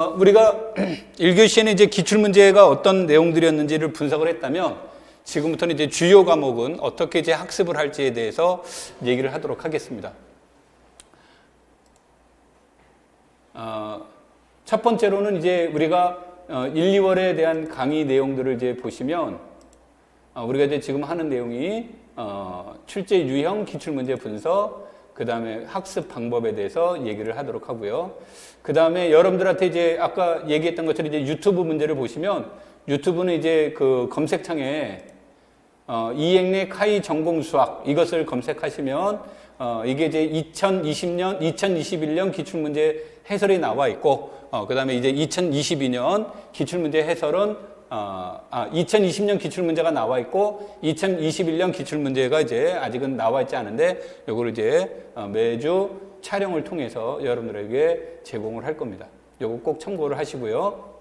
우리가 1교시에는 이제 기출문제가 어떤 내용들이었는지를 분석을 했다면 지금부터는 이제 주요 과목은 어떻게 이제 학습을 할지에 대해서 얘기를 하도록 하겠습니다. 첫 번째로는 이제 우리가 1, 2월에 대한 강의 내용들을 이제 보시면 우리가 이제 지금 하는 내용이 출제 유형 기출문제 분석, 그 다음에 학습 방법에 대해서 얘기를 하도록 하고요. 그 다음에 여러분들한테 이제 아까 얘기했던 것처럼 이제 유튜브 문제를 보시면 유튜브는 이제 그 검색창에 이행래 카이 전공 수학 이것을 검색하시면 이게 이제 2021년 기출문제 해설이 나와 있고 그 다음에 이제 2022년 기출문제 해설은 2020년 기출문제가 나와 있고 2021년 기출문제가 이제 아직은 나와 있지 않은데 요거를 이제 매주 촬영을 통해서 여러분들에게 제공을 할 겁니다. 요거 꼭 참고를 하시고요.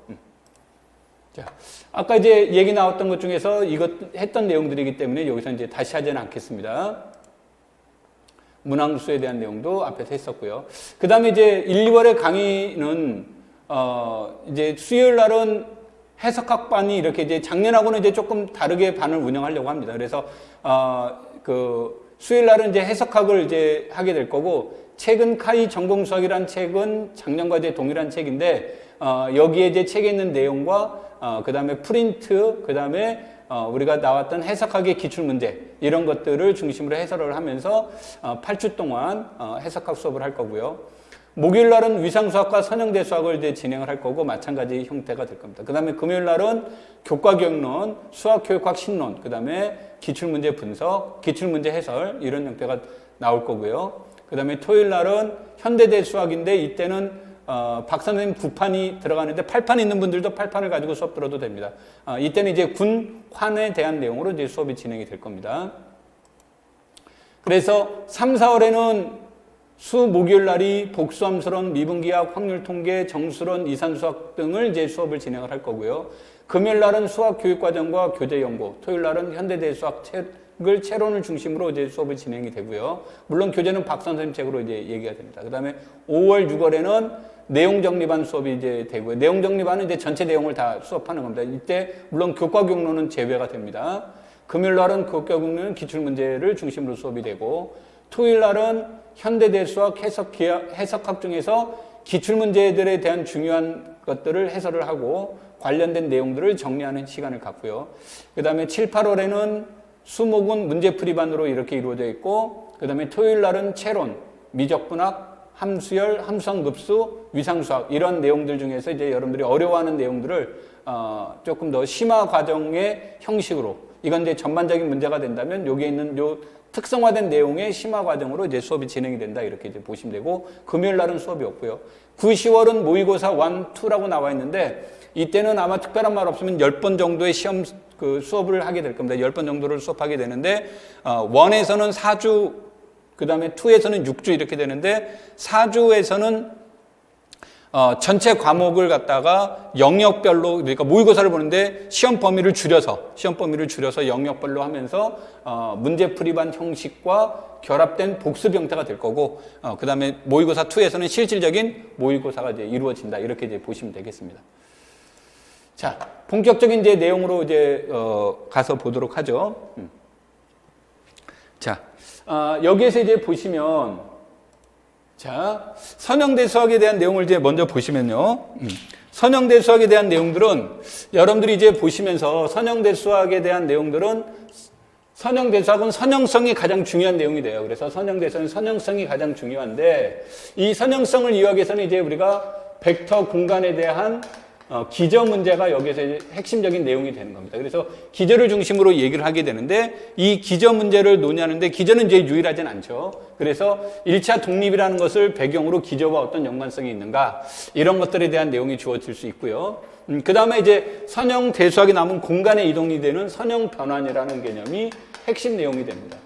자, 아까 이제 얘기 나왔던 것 중에서 이것 했던 내용들이기 때문에 여기서 이제 다시 하지는 않겠습니다. 문항수에 대한 내용도 앞에서 했었고요. 그 다음에 이제 1, 2월의 강의는 이제 수요일 날은 해석학반이 이렇게 이제 작년하고는 이제 조금 다르게 반을 운영하려고 합니다. 그래서 그 수요일 날은 이제 해석학을 이제 하게 될 거고, 책은 카이 전공수학이란 책은 작년과 이제 동일한 책인데 여기에 이제 책에 있는 내용과 그 다음에 프린트, 그 다음에 우리가 나왔던 해석학의 기출문제 이런 것들을 중심으로 해설을 하면서 8주 동안 해석학 수업을 할 거고요. 목요일 날은 위상수학과 선형대 수학을 이제 진행을 할 거고 마찬가지 형태가 될 겁니다. 그 다음에 금요일 날은 교과교육론, 수학교육학 신론, 그 다음에 기출문제 분석, 기출문제 해설 이런 형태가 나올 거고요. 그 다음에 토요일 날은 현대대 수학인데 이때는 박선생님 9판이 들어가는데 8판 있는 분들도 8판을 가지고 수업 들어도 됩니다. 이때는 이제 군환에 대한 내용으로 이제 수업이 진행이 될 겁니다. 그래서 3, 4월에는 수, 목요일 날이 복수함수론, 미분기학, 확률통계, 정수론, 이산수학 등을 이제 수업을 진행을 할 거고요. 금요일 날은 수학교육과정과 교재연구, 토요일 날은 현대대 수학 책을 채론을 중심으로 이제 수업을 진행이 되고요. 물론 교재는 박 선생님 책으로 이제 얘기가 됩니다. 그 다음에 5월, 6월에는 내용정리반 수업이 이제 되고요. 내용정리반은 이제 전체 내용을 다 수업하는 겁니다. 이때 물론 교과교육론은 제외가 됩니다. 금요일 날은 교과교육론 기출문제를 중심으로 수업이 되고, 토요일 날은 현대대 수학 해석학 중에서 기출문제들에 대한 중요한 것들을 해설을 하고 관련된 내용들을 정리하는 시간을 갖고요. 그 다음에 7, 8월에는 수목은 문제풀이반으로 이렇게 이루어져 있고, 그 다음에 토요일 날은 채론, 미적분학, 함수열, 함수학급수, 위상수학 이런 내용들 중에서 이제 여러분들이 어려워하는 내용들을 조금 더 심화 과정의 형식으로, 이건 이제 전반적인 문제가 된다면 여기에 있는 요 특성화된 내용의 심화 과정으로 이제 수업이 진행이 된다 이렇게 이제 보시면 되고, 금요일 날은 수업이 없고요. 9, 10월은 모의고사 1, 2라고 나와 있는데 이때는 아마 특별한 말 없으면 10번 정도의 시험 그 수업을 하게 될 겁니다. 10번 정도를 수업하게 되는데 1에서는 4주, 그 다음에 2에서는 6주 이렇게 되는데 4주에서는 전체 과목을 갖다가 영역별로, 그러니까 모의고사를 보는데 시험 범위를 줄여서 영역별로 하면서 문제풀이반 형식과 결합된 복습 형태가 될 거고, 그 다음에 모의고사 2에서는 실질적인 모의고사가 이제 이루어진다 이렇게 이제 보시면 되겠습니다. 자, 본격적인 이제 내용으로 이제 가서 보도록 하죠. 자, 여기에서 이제 보시면. 자, 선형대 수학에 대한 내용을 이제 먼저 보시면요. 선형대 수학에 대한 내용들은 여러분들이 이제 보시면서 선형대 수학에 대한 내용들은 선형대 수학은 선형성이 가장 중요한 내용이 돼요. 그래서 선형대에서는 선형성이 가장 중요한데 이 선형성을 이해하기 위해서는 이제 우리가 벡터 공간에 대한 기저 문제가 여기에서 핵심적인 내용이 되는 겁니다. 그래서 기저를 중심으로 얘기를 하게 되는데 이 기저 문제를 논의하는데 기저는 이제 유일하진 않죠. 그래서 1차 독립이라는 것을 배경으로 기저와 어떤 연관성이 있는가 이런 것들에 대한 내용이 주어질 수 있고요. 그 다음에 이제 선형 대수학이 남은 공간의 이동이 되는 선형 변환이라는 개념이 핵심 내용이 됩니다.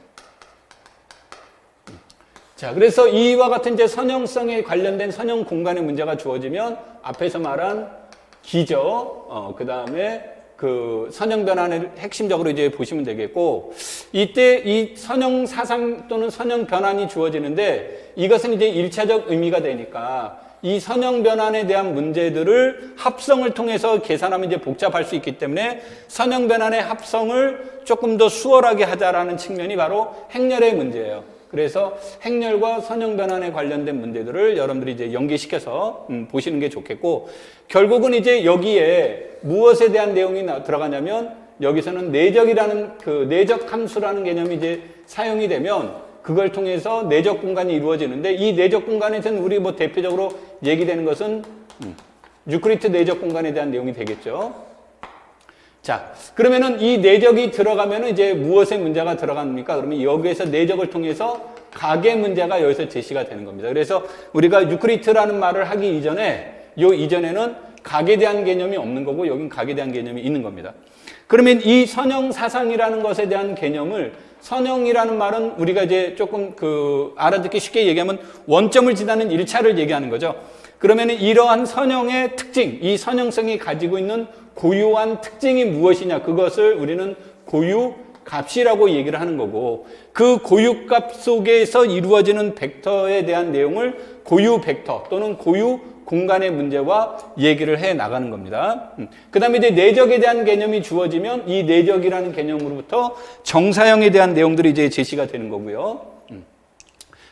자, 그래서 이와 같은 이제 선형성에 관련된 선형 공간의 문제가 주어지면 앞에서 말한 기저, 그 다음에 그 선형 변환을 핵심적으로 이제 보시면 되겠고, 이때 이 선형 사상 또는 선형 변환이 주어지는데 이것은 이제 1차적 의미가 되니까 이 선형 변환에 대한 문제들을 합성을 통해서 계산하면 이제 복잡할 수 있기 때문에 선형 변환의 합성을 조금 더 수월하게 하자라는 측면이 바로 행렬의 문제예요. 그래서 행렬과 선형 변환에 관련된 문제들을 여러분들이 이제 연계시켜서 보시는 게 좋겠고, 결국은 이제 여기에 무엇에 대한 내용이 들어가냐면 여기서는 내적이라는 그 내적 함수라는 개념이 이제 사용이 되면 그걸 통해서 내적 공간이 이루어지는데, 이 내적 공간에서는 우리 뭐 대표적으로 얘기되는 것은 유클리드 내적 공간에 대한 내용이 되겠죠. 자, 그러면은 이 내적이 들어가면은 이제 무엇의 문제가 들어갑니까? 그러면 여기에서 내적을 통해서 각의 문제가 여기서 제시가 되는 겁니다. 그래서 우리가 유클리드라는 말을 하기 이전에, 요 이전에는 각에 대한 개념이 없는 거고, 여긴 각에 대한 개념이 있는 겁니다. 그러면 이 선형 사상이라는 것에 대한 개념을, 선형이라는 말은 우리가 이제 조금 알아듣기 쉽게 얘기하면 원점을 지나는 1차를 얘기하는 거죠. 그러면 이러한 선형의 특징, 이 선형성이 가지고 있는 고유한 특징이 무엇이냐, 그것을 우리는 고유값이라고 얘기를 하는 거고, 그 고유값 속에서 이루어지는 벡터에 대한 내용을 고유 벡터 또는 고유 공간의 문제와 얘기를 해 나가는 겁니다. 그 다음에 이제 내적에 대한 개념이 주어지면 이 내적이라는 개념으로부터 정사형에 대한 내용들이 이제 제시가 되는 거고요.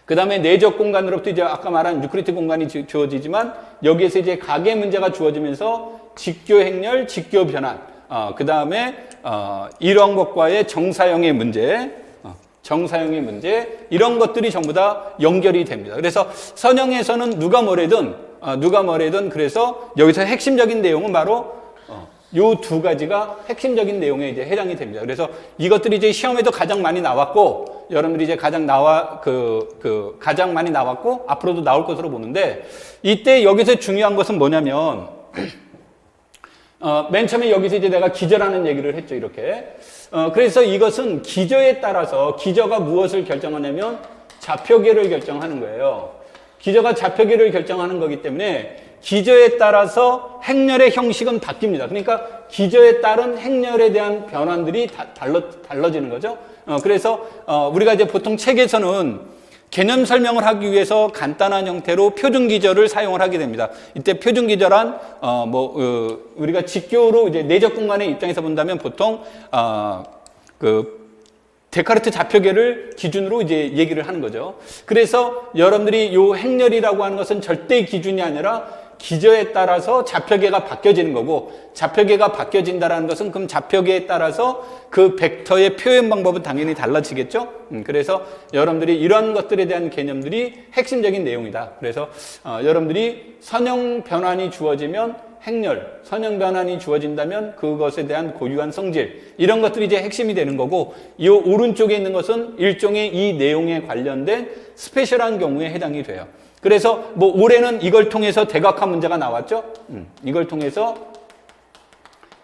그 다음에 내적 공간으로부터 이제 아까 말한 유클리드 공간이 주어지지만 여기에서 이제 각의 문제가 주어지면서 직교 행렬, 직교 변환, 그 다음에 이러한 것과의 정사형의 문제, 정사형의 문제, 이런 것들이 전부 다 연결이 됩니다. 그래서 선형에서는 누가 뭐래든 그래서 여기서 핵심적인 내용은 바로 요 두 가지가 핵심적인 내용에 이제 해당이 됩니다. 그래서 이것들이 이제 시험에도 가장 많이 나왔고, 여러분들이 이제 가장 많이 나왔고, 앞으로도 나올 것으로 보는데, 이때 여기서 중요한 것은 뭐냐면, 맨 처음에 여기서 이제 내가 기저라는 얘기를 했죠, 이렇게. 그래서 이것은 기저에 따라서, 기저가 무엇을 결정하냐면 좌표계를 결정하는 거예요. 기저가 좌표계를 결정하는 거기 때문에 기저에 따라서 행렬의 형식은 바뀝니다. 그러니까 기저에 따른 행렬에 대한 변환들이 달라지는 거죠. 그래서 우리가 이제 보통 책에서는 개념 설명을 하기 위해서 간단한 형태로 표준 기저를 사용을 하게 됩니다. 이때 표준 기저란 우리가 직교로 이제 내적 공간의 입장에서 본다면 보통 데카르트 좌표계를 기준으로 이제 얘기를 하는 거죠. 그래서 여러분들이 요 행렬이라고 하는 것은 절대 기준이 아니라 기저에 따라서 좌표계가 바뀌어지는 거고, 좌표계가 바뀌어진다는 것은 그럼 좌표계에 따라서 그 벡터의 표현 방법은 당연히 달라지겠죠. 그래서 여러분들이 이런 것들에 대한 개념들이 핵심적인 내용이다. 그래서 여러분들이 선형 변환이 주어지면 행렬, 선형 변환이 주어진다면 그것에 대한 고유한 성질, 이런 것들이 이제 핵심이 되는 거고, 이 오른쪽에 있는 것은 일종의 이 내용에 관련된 스페셜한 경우에 해당이 돼요. 그래서 올해는 이걸 통해서 대각화 문제가 나왔죠. 이걸 통해서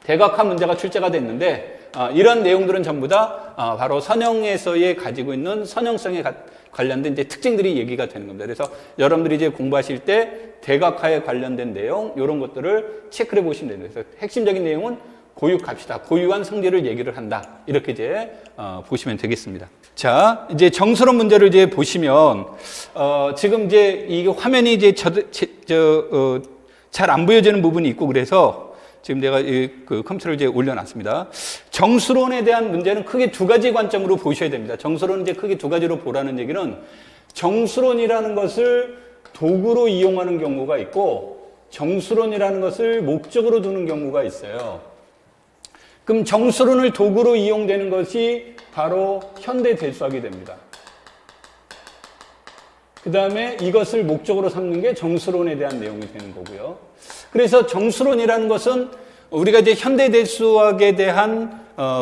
대각화 문제가 출제가 됐는데, 이런 내용들은 전부 다 바로 선형에서의 가지고 있는 선형성에 관련된 이제 특징들이 얘기가 되는 겁니다. 그래서 여러분들이 이제 공부하실 때 대각화에 관련된 내용, 이런 것들을 체크해 보시면 됩니다. 그래서 핵심적인 내용은 고유값이다, 고유한 성질을 얘기를 한다, 이렇게 이제 보시면 되겠습니다. 자, 이제 정수론 문제를 이제 보시면 지금 이제 이 화면이 이제 잘 안 보여지는 부분이 있고, 그래서 지금 내가 그 컴퓨터를 이제 올려놨습니다. 정수론에 대한 문제는 크게 두 가지 관점으로 보셔야 됩니다. 정수론은 이제 크게 두 가지로 보라는 얘기는, 정수론이라는 것을 도구로 이용하는 경우가 있고, 정수론이라는 것을 목적으로 두는 경우가 있어요. 그럼 정수론을 도구로 이용되는 것이 바로 현대대수학이 됩니다. 그 다음에 이것을 목적으로 삼는 게 정수론에 대한 내용이 되는 거고요. 그래서 정수론이라는 것은 우리가 이제 현대대수학에 대한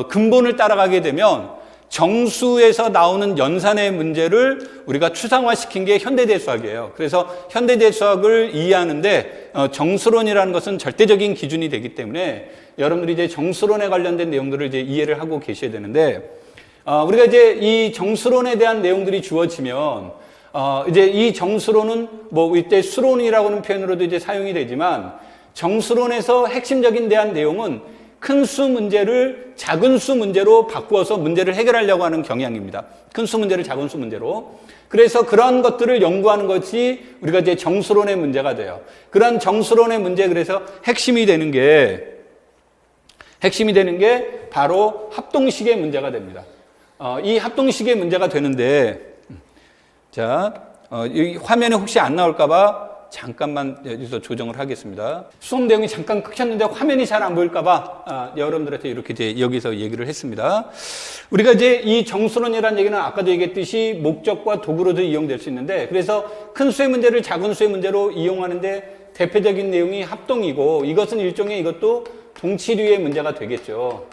근본을 따라가게 되면 정수에서 나오는 연산의 문제를 우리가 추상화시킨 게 현대대수학이에요. 그래서 현대대수학을 이해하는데 정수론이라는 것은 절대적인 기준이 되기 때문에 여러분들이 이제 정수론에 관련된 내용들을 이제 이해를 하고 계셔야 되는데, 우리가 이제 이 정수론에 대한 내용들이 주어지면 이제 이 정수론은 이때 수론이라고 하는 표현으로도 이제 사용이 되지만, 정수론에서 핵심적인 대한 내용은 큰 수 문제를 작은 수 문제로 바꾸어서 문제를 해결하려고 하는 경향입니다. 큰 수 문제를 작은 수 문제로. 그래서 그런 것들을 연구하는 것이 우리가 이제 정수론의 문제가 돼요. 그런 정수론의 문제, 그래서 핵심이 되는 게 바로 합동식의 문제가 됩니다. 이 합동식의 문제가 되는데, 자, 이 화면에 혹시 안 나올까봐 잠깐만 여기서 조정을 하겠습니다. 수업 내용이 잠깐 끊겼는데 화면이 잘 안 보일까봐 여러분들한테 이렇게 이제 여기서 얘기를 했습니다. 우리가 이제 이 정수론이라는 얘기는 아까도 얘기했듯이 목적과 도구로도 이용될 수 있는데, 그래서 큰 수의 문제를 작은 수의 문제로 이용하는데 대표적인 내용이 합동이고, 이것은 일종의 이것도 동치류의 문제가 되겠죠.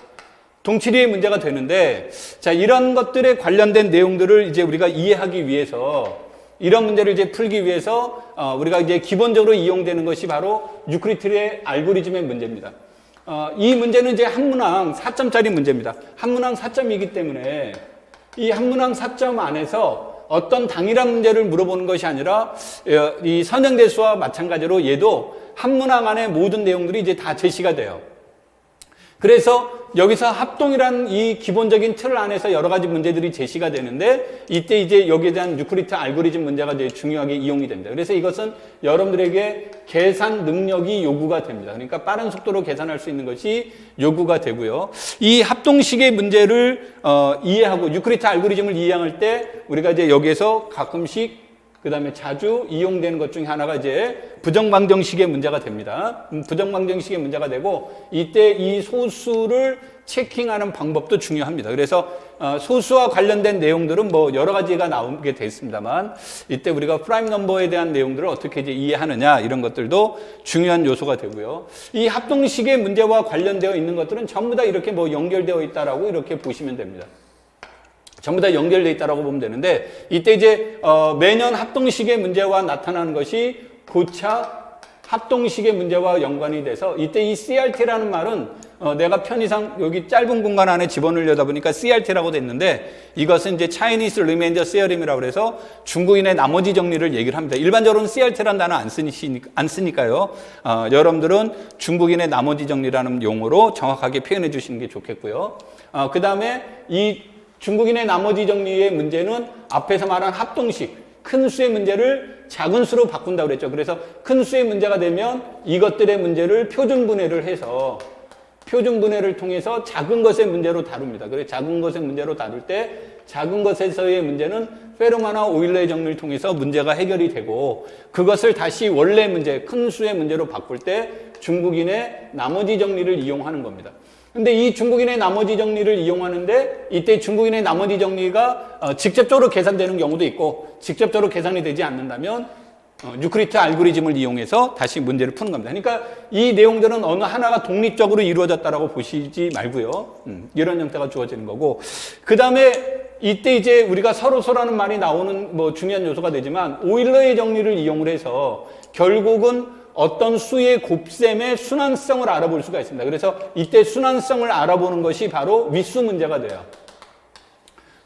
동치류의 문제가 되는데, 자, 이런 것들에 관련된 내용들을 이제 우리가 이해하기 위해서, 이런 문제를 이제 풀기 위해서 우리가 이제 기본적으로 이용되는 것이 바로 유클리드의 알고리즘의 문제입니다. 이 문제는 이제 한 문항 4점짜리 문제입니다. 한 문항 4점이기 때문에 이 한 문항 4점 안에서 어떤 당일한 문제를 물어보는 것이 아니라 이 선형대수와 마찬가지로 얘도 한 문항 안에 모든 내용들이 이제 다 제시가 돼요. 그래서 여기서 합동이라는 이 기본적인 틀 안에서 여러 가지 문제들이 제시가 되는데, 이때 이제 여기에 대한 유클리드 알고리즘 문제가 되게 중요하게 이용이 됩니다. 그래서 이것은 여러분들에게 계산 능력이 요구가 됩니다. 그러니까 빠른 속도로 계산할 수 있는 것이 요구가 되고요. 이 합동식의 문제를 이해하고 유클리드 알고리즘을 이해할 때 우리가 이제 여기에서 가끔씩 그 다음에 자주 이용되는 것 중에 하나가 이제 부정방정식의 문제가 됩니다. 부정방정식의 문제가 되고, 이때 이 소수를 체킹하는 방법도 중요합니다. 그래서 소수와 관련된 내용들은 뭐 여러 가지가 나오게 돼 있습니다만, 이때 우리가 프라임 넘버에 대한 내용들을 어떻게 이제 이해하느냐, 이런 것들도 중요한 요소가 되고요. 이 합동식의 문제와 관련되어 있는 것들은 전부 다 이렇게 뭐 연결되어 있다라고 이렇게 보시면 됩니다. 전부 다 연결되어 있다고 보면 되는데, 이때 이제 매년 합동식의 문제와 나타나는 것이 고차 합동식의 문제와 연관이 돼서, 이때 이 CRT라는 말은 내가 편의상 여기 짧은 공간 안에 집어넣으려다 보니까 CRT라고 됐는데, 이것은 이제 Chinese Remainder Theorem이라고 해서 중국인의 나머지 정리를 얘기를 합니다. 일반적으로는 CRT라는 단어 안 쓰니까요. 여러분들은 중국인의 나머지 정리라는 용어로 정확하게 표현해 주시는 게 좋겠고요. 그 다음에 이 중국인의 나머지 정리의 문제는 앞에서 말한 합동식, 큰 수의 문제를 작은 수로 바꾼다고 그랬죠. 그래서 큰 수의 문제가 되면 이것들의 문제를 표준분해를 해서 표준분해를 통해서 작은 것의 문제로 다룹니다. 그래서 작은 것의 문제로 다룰 때 작은 것에서의 문제는 페르마나 오일러의 정리를 통해서 문제가 해결이 되고, 그것을 다시 원래 문제, 큰 수의 문제로 바꿀 때 중국인의 나머지 정리를 이용하는 겁니다. 근데 이 중국인의 나머지 정리를 이용하는데, 이때 중국인의 나머지 정리가 직접적으로 계산되는 경우도 있고, 직접적으로 계산이 되지 않는다면 유클리드 알고리즘을 이용해서 다시 문제를 푸는 겁니다. 그러니까 이 내용들은 어느 하나가 독립적으로 이루어졌다라고 보시지 말고요. 이런 형태가 주어지는 거고, 그 다음에 이때 이제 우리가 서로서라는 말이 나오는 뭐 중요한 요소가 되지만, 오일러의 정리를 이용을 해서 결국은 어떤 수의 곱셈의 순환성을 알아볼 수가 있습니다. 그래서 이때 순환성을 알아보는 것이 바로 윗수 문제가 돼요.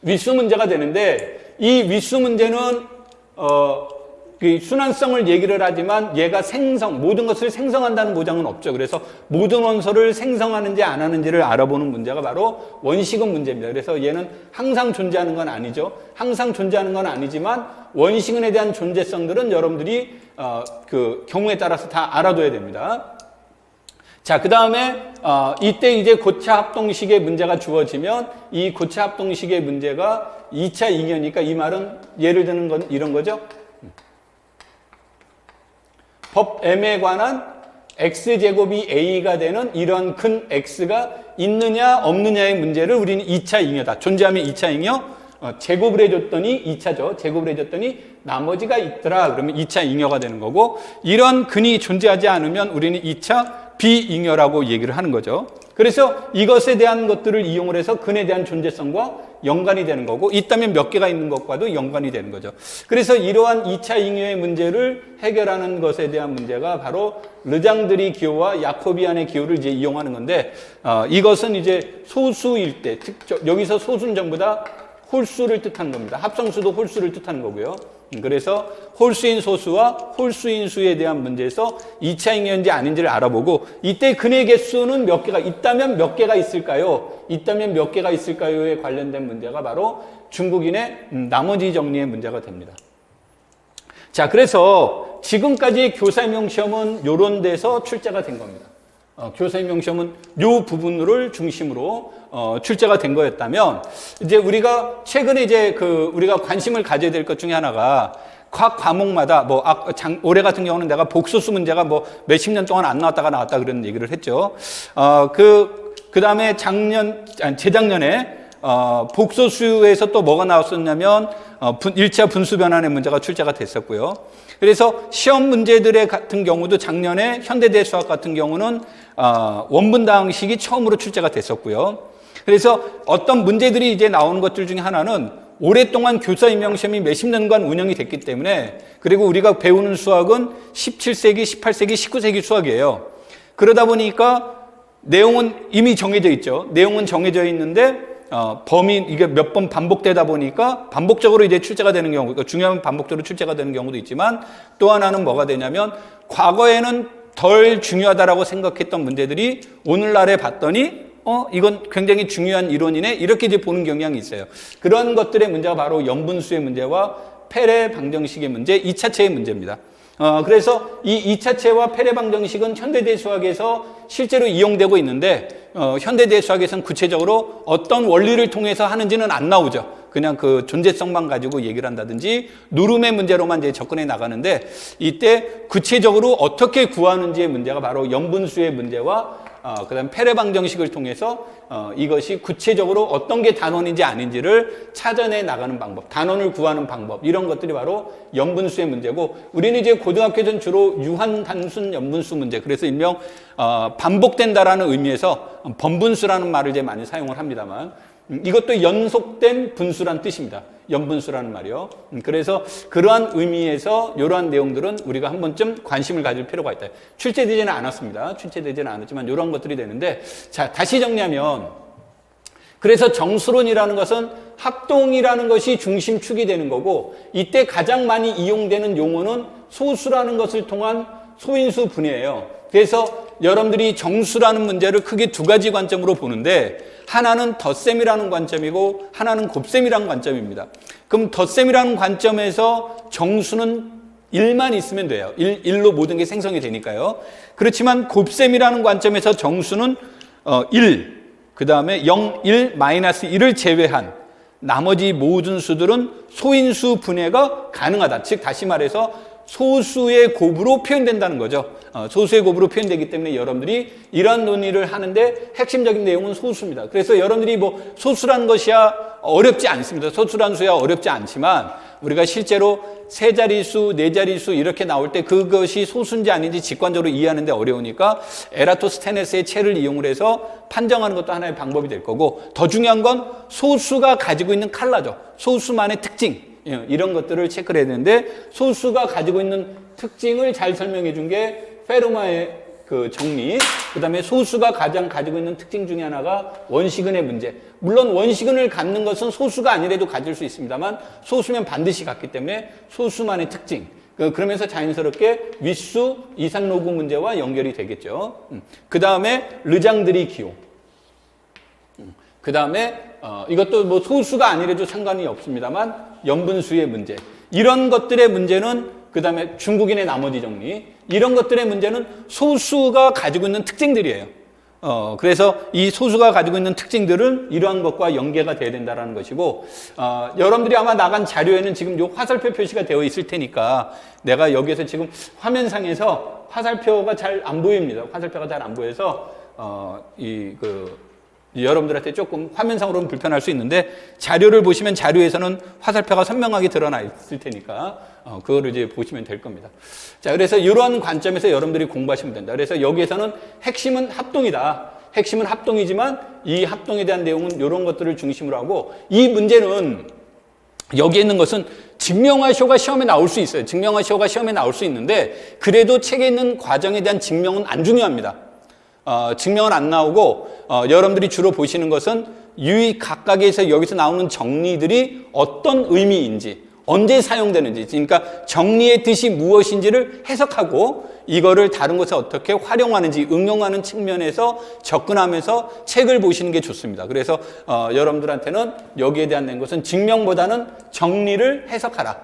윗수 문제가 되는데, 이 윗수 문제는 그 순환성을 얘기를 하지만 얘가 모든 것을 생성한다는 보장은 없죠. 그래서 모든 원소를 생성하는지 안 하는지를 알아보는 문제가 바로 원시금 문제입니다. 그래서 얘는 항상 존재하는 건 아니죠. 항상 존재하는 건 아니지만 원시근에 대한 존재성들은 여러분들이 그 경우에 따라서 다 알아둬야 됩니다. 자, 그 다음에 이때 이제 고차 합동식의 문제가 주어지면, 이 고차 합동식의 문제가 2차 잉여니까, 이 말은 예를 드는 건 이런 거죠. 법 M에 관한 X제곱이 A가 되는 이런 근 X가 있느냐 없느냐의 문제를 우리는 2차 잉여다. 존재하면 2차 잉여, 제곱을 해줬더니 2차죠. 제곱을 해줬더니 나머지가 있더라. 그러면 2차 잉여가 되는 거고, 이런 근이 존재하지 않으면 우리는 2차 비잉여라고 얘기를 하는 거죠. 그래서 이것에 대한 것들을 이용을 해서 근에 대한 존재성과 연관이 되는 거고, 있다면 몇 개가 있는 것과도 연관이 되는 거죠. 그래서 이러한 2차 잉여의 문제를 해결하는 것에 대한 문제가 바로 르장드리 기호와 야코비안의 기호를 이제 이용하는 건데, 이것은 이제 소수일 때, 여기서 소수는 전부 다 홀수를 뜻하는 겁니다. 합성수도 홀수를 뜻하는 거고요. 그래서 홀수인 소수와 홀수인 수에 대한 문제에서 2차 인연인지 아닌지를 알아보고 이때 근의 개수는 몇 개가 있다면 몇 개가 있을까요? 있다면 몇 개가 있을까요에 관련된 문제가 바로 중국인의 나머지 정리의 문제가 됩니다. 자, 그래서 지금까지 교사임용 시험은 이런 데서 출제가 된 겁니다. 교사임용 시험은 요 부분을 중심으로 출제가 된 거였다면 이제 우리가 최근에 이제 우리가 관심을 가져야 될 것 중에 하나가 각 과목마다 올해 같은 경우는 내가 복소수 문제가 몇십 년 동안 안 나왔다가 나왔다 그런 얘기를 했죠. 그다음에 재작년에 복소수에서 또 뭐가 나왔었냐면 1차 분수 변환의 문제가 출제가 됐었고요. 그래서 시험 문제들의 같은 경우도 작년에 현대대 수학 같은 경우는 원분당식이 처음으로 출제가 됐었고요. 그래서 어떤 문제들이 이제 나오는 것들 중에 하나는 오랫동안 교사 임용 시험이 몇십 년간 운영이 됐기 때문에, 그리고 우리가 배우는 수학은 17세기, 18세기, 19세기 수학이에요. 그러다 보니까 내용은 이미 정해져 있죠. 내용은 정해져 있는데 이게 몇 번 반복되다 보니까 반복적으로 이제 출제가 되는 경우, 그러니까 중요한 반복적으로 출제가 되는 경우도 있지만, 또 하나는 뭐가 되냐면 과거에는 덜 중요하다라고 생각했던 문제들이 오늘날에 봤더니 이건 굉장히 중요한 이론이네, 이렇게 이제 보는 경향이 있어요. 그런 것들의 문제가 바로 연분수의 문제와 페레 방정식의 문제, 2차체의 문제입니다. 그래서 이 2차체와 페레 방정식은 현대대 수학에서 실제로 이용되고 있는데, 현대대 수학에서는 구체적으로 어떤 원리를 통해서 하는지는 안 나오죠. 그냥 그 존재성만 가지고 얘기를 한다든지 누름의 문제로만 이제 접근해 나가는데, 이때 구체적으로 어떻게 구하는지의 문제가 바로 연분수의 문제와 그다음 페레 방정식을 통해서 이것이 구체적으로 어떤 게 단원인지 아닌지를 찾아내 나가는 방법, 단원을 구하는 방법, 이런 것들이 바로 연분수의 문제고, 우리는 이제 고등학교에서는 주로 유한 단순 연분수 문제, 그래서 일명 반복된다라는 의미에서 번분수라는 말을 이제 많이 사용을 합니다만, 이것도 연속된 분수란 뜻입니다. 연분수라는 말이요. 그래서 그러한 의미에서 이러한 내용들은 우리가 한 번쯤 관심을 가질 필요가 있다. 출제되지는 않았습니다. 출제되지는 않았지만 이런 것들이 되는데, 자, 다시 정리하면, 그래서 정수론이라는 것은 합동이라는 것이 중심축이 되는 거고, 이때 가장 많이 이용되는 용어는 소수라는 것을 통한 소인수 분해예요. 그래서 여러분들이 정수라는 문제를 크게 두 가지 관점으로 보는데, 하나는 덧셈이라는 관점이고 하나는 곱셈이라는 관점입니다. 그럼 덧셈이라는 관점에서 정수는 1만 있으면 돼요. 1로 모든 게 생성이 되니까요. 그렇지만 곱셈이라는 관점에서 정수는 1, 그 다음에 0, 1, 마이너스 1을 제외한 나머지 모든 수들은 소인수 분해가 가능하다. 즉 다시 말해서 소수의 곱으로 표현된다는 거죠. 소수의 곱으로 표현되기 때문에 여러분들이 이런 논의를 하는데 핵심적인 내용은 소수입니다. 그래서 여러분들이 소수라는 것이야 어렵지 않습니다. 소수라는 수야 어렵지 않지만, 우리가 실제로 세 자릿수, 네 자릿수 이렇게 나올 때 그것이 소수인지 아닌지 직관적으로 이해하는 데 어려우니까 에라토스테네스의 체를 이용을 해서 판정하는 것도 하나의 방법이 될 거고, 더 중요한 건 소수가 가지고 있는 칼라죠. 소수만의 특징. 이런 것들을 체크를 해야 되는데, 소수가 가지고 있는 특징을 잘 설명해 준 게 페르마의 그 정리, 그 다음에 소수가 가장 가지고 있는 특징 중에 하나가 원시근의 문제. 물론 원시근을 갖는 것은 소수가 아니래도 가질 수 있습니다만, 소수면 반드시 갖기 때문에 소수만의 특징. 그러면서 자연스럽게 윗수, 이산로구 문제와 연결이 되겠죠. 그 다음에 르장드리 기호. 그 다음에 이것도 소수가 아니래도 상관이 없습니다만 연분수의 문제, 이런 것들의 문제는, 그 다음에 중국인의 나머지 정리, 이런 것들의 문제는 소수가 가지고 있는 특징들이에요. 그래서 이 소수가 가지고 있는 특징들은 이러한 것과 연계가 돼야 된다는 것이고, 여러분들이 아마 나간 자료에는 지금 요 화살표 표시가 되어 있을 테니까, 내가 여기에서 지금 화면상에서 화살표가 잘 안 보입니다. 화살표가 잘 안 보여서 여러분들한테 조금 화면상으로는 불편할 수 있는데, 자료를 보시면 자료에서는 화살표가 선명하게 드러나 있을 테니까 그거를 이제 보시면 될 겁니다. 자, 그래서 이러한 관점에서 여러분들이 공부하시면 된다. 그래서 여기에서는 핵심은 합동이다. 핵심은 합동이지만 이 합동에 대한 내용은 이런 것들을 중심으로 하고, 이 문제는 여기에 있는 것은 증명하시오가 시험에 나올 수 있어요. 증명하시오가 시험에 나올 수 있는데, 그래도 책에 있는 과정에 대한 증명은 안 중요합니다. 증명은 안 나오고, 여러분들이 주로 보시는 것은 각각에서 여기서 나오는 정리들이 어떤 의미인지, 언제 사용되는지, 그러니까 정리의 뜻이 무엇인지를 해석하고 이거를 다른 곳에 어떻게 활용하는지 응용하는 측면에서 접근하면서 책을 보시는 게 좋습니다. 그래서 여러분들한테는 여기에 대한 것은 증명보다는 정리를 해석하라.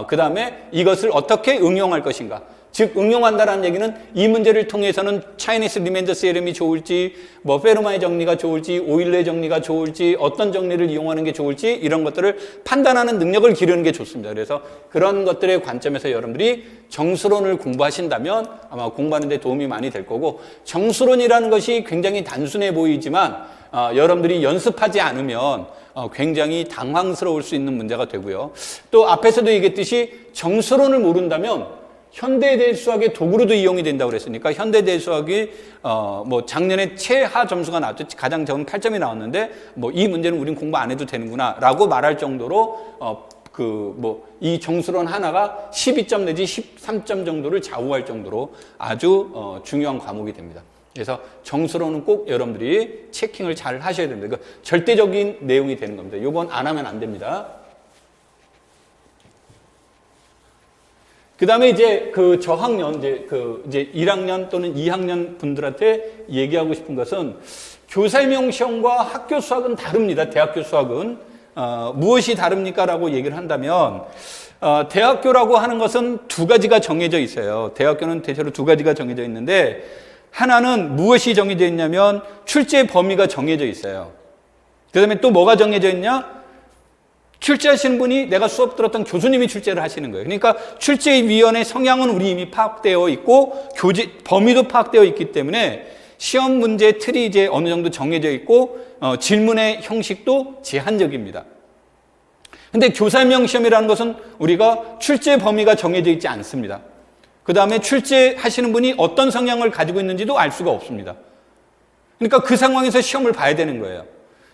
그 다음에 이것을 어떻게 응용할 것인가. 즉 응용한다라는 얘기는 이 문제를 통해서는 차이니스 리마인더 세럼이 좋을지, 뭐 페르마의 정리가 좋을지, 오일러의 정리가 좋을지, 어떤 정리를 이용하는 게 좋을지 이런 것들을 판단하는 능력을 기르는 게 좋습니다. 그래서 그런 것들의 관점에서 여러분들이 정수론을 공부하신다면 아마 공부하는 데 도움이 많이 될 거고, 정수론이라는 것이 굉장히 단순해 보이지만 여러분들이 연습하지 않으면 굉장히 당황스러울 수 있는 문제가 되고요. 또 앞에서도 얘기했듯이 정수론을 모른다면 현대대수학의 도구로도 이용이 된다고 그랬으니까 현대대수학이 뭐 작년에 최하 점수가 나왔죠. 가장 적은 8점이 나왔는데 뭐 이 문제는 우린 공부 안 해도 되는구나라고 말할 정도로 이 정수론 하나가 12점 내지 13점 정도를 좌우할 정도로 아주 중요한 과목이 됩니다. 그래서 정수론은 꼭 여러분들이 체킹을 잘 하셔야 됩니다. 그러니까 절대적인 내용이 되는 겁니다. 이건 안 하면 안 됩니다. 그 다음에 이제 그 저학년, 이제 1학년 또는 2학년 분들한테 얘기하고 싶은 것은 교사임용 시험과 학교 수학은 다릅니다. 대학교 수학은. 무엇이 다릅니까? 라고 얘기를 한다면, 대학교라고 하는 것은 두 가지가 정해져 있어요. 대학교는 대체로 두 가지가 정해져 있는데, 하나는 무엇이 정해져 있냐면, 출제 범위가 정해져 있어요. 그 다음에 또 뭐가 정해져 있냐? 출제하시는 분이 내가 수업 들었던 교수님이 출제를 하시는 거예요. 그러니까 출제위원회 성향은 우리 이미 파악되어 있고 범위도 파악되어 있기 때문에 시험 문제 틀이 이제 어느 정도 정해져 있고 질문의 형식도 제한적입니다. 근데 교사임용 시험이라는 것은 우리가 출제 범위가 정해져 있지 않습니다. 그 다음에 출제하시는 분이 어떤 성향을 가지고 있는지도 알 수가 없습니다. 그러니까 그 상황에서 시험을 봐야 되는 거예요.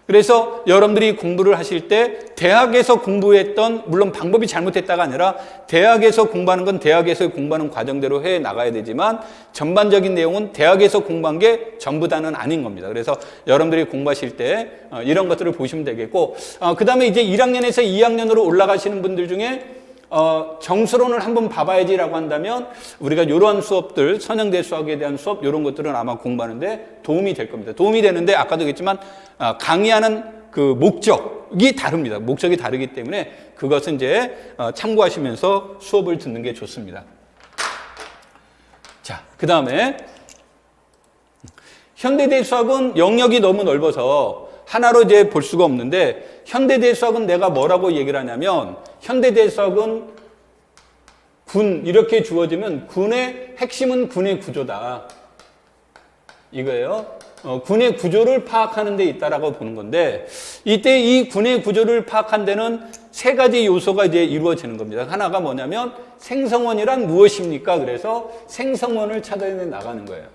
그래서 여러분들이 공부를 하실 때 대학에서 공부했던, 물론 방법이 잘못했다가 아니라 대학에서 공부하는 건 대학에서 공부하는 과정대로 해 나가야 되지만 전반적인 내용은 대학에서 공부한 게 전부 다는 아닌 겁니다. 그래서 여러분들이 공부하실 때 이런 것들을 보시면 되겠고, 그 다음에 이제 1학년에서 2학년으로 올라가시는 분들 중에 정수론을 한번 봐봐야지라고 한다면 우리가 이러한 수업들, 선형대 수학에 대한 수업 이런 것들은 아마 공부하는데 도움이 될 겁니다. 도움이 되는데 아까도 얘기했지만 강의하는 그 목적이 다릅니다. 목적이 다르기 때문에 그것은 이제 참고하시면서 수업을 듣는 게 좋습니다. 자, 그 다음에 현대대 수학은 영역이 너무 넓어서 하나로 이제 볼 수가 없는데, 현대대 수학은 내가 뭐라고 얘기를 하냐면, 현대대 수학은 군, 이렇게 주어지면 군의 핵심은 군의 구조다. 이거예요. 군의 구조를 파악하는 데 있다라고 보는 건데, 이때 이 군의 구조를 파악한 데는 세 가지 요소가 이제 이루어지는 겁니다. 하나가 뭐냐면 생성원이란 무엇입니까? 그래서 생성원을 찾아내 나가는 거예요.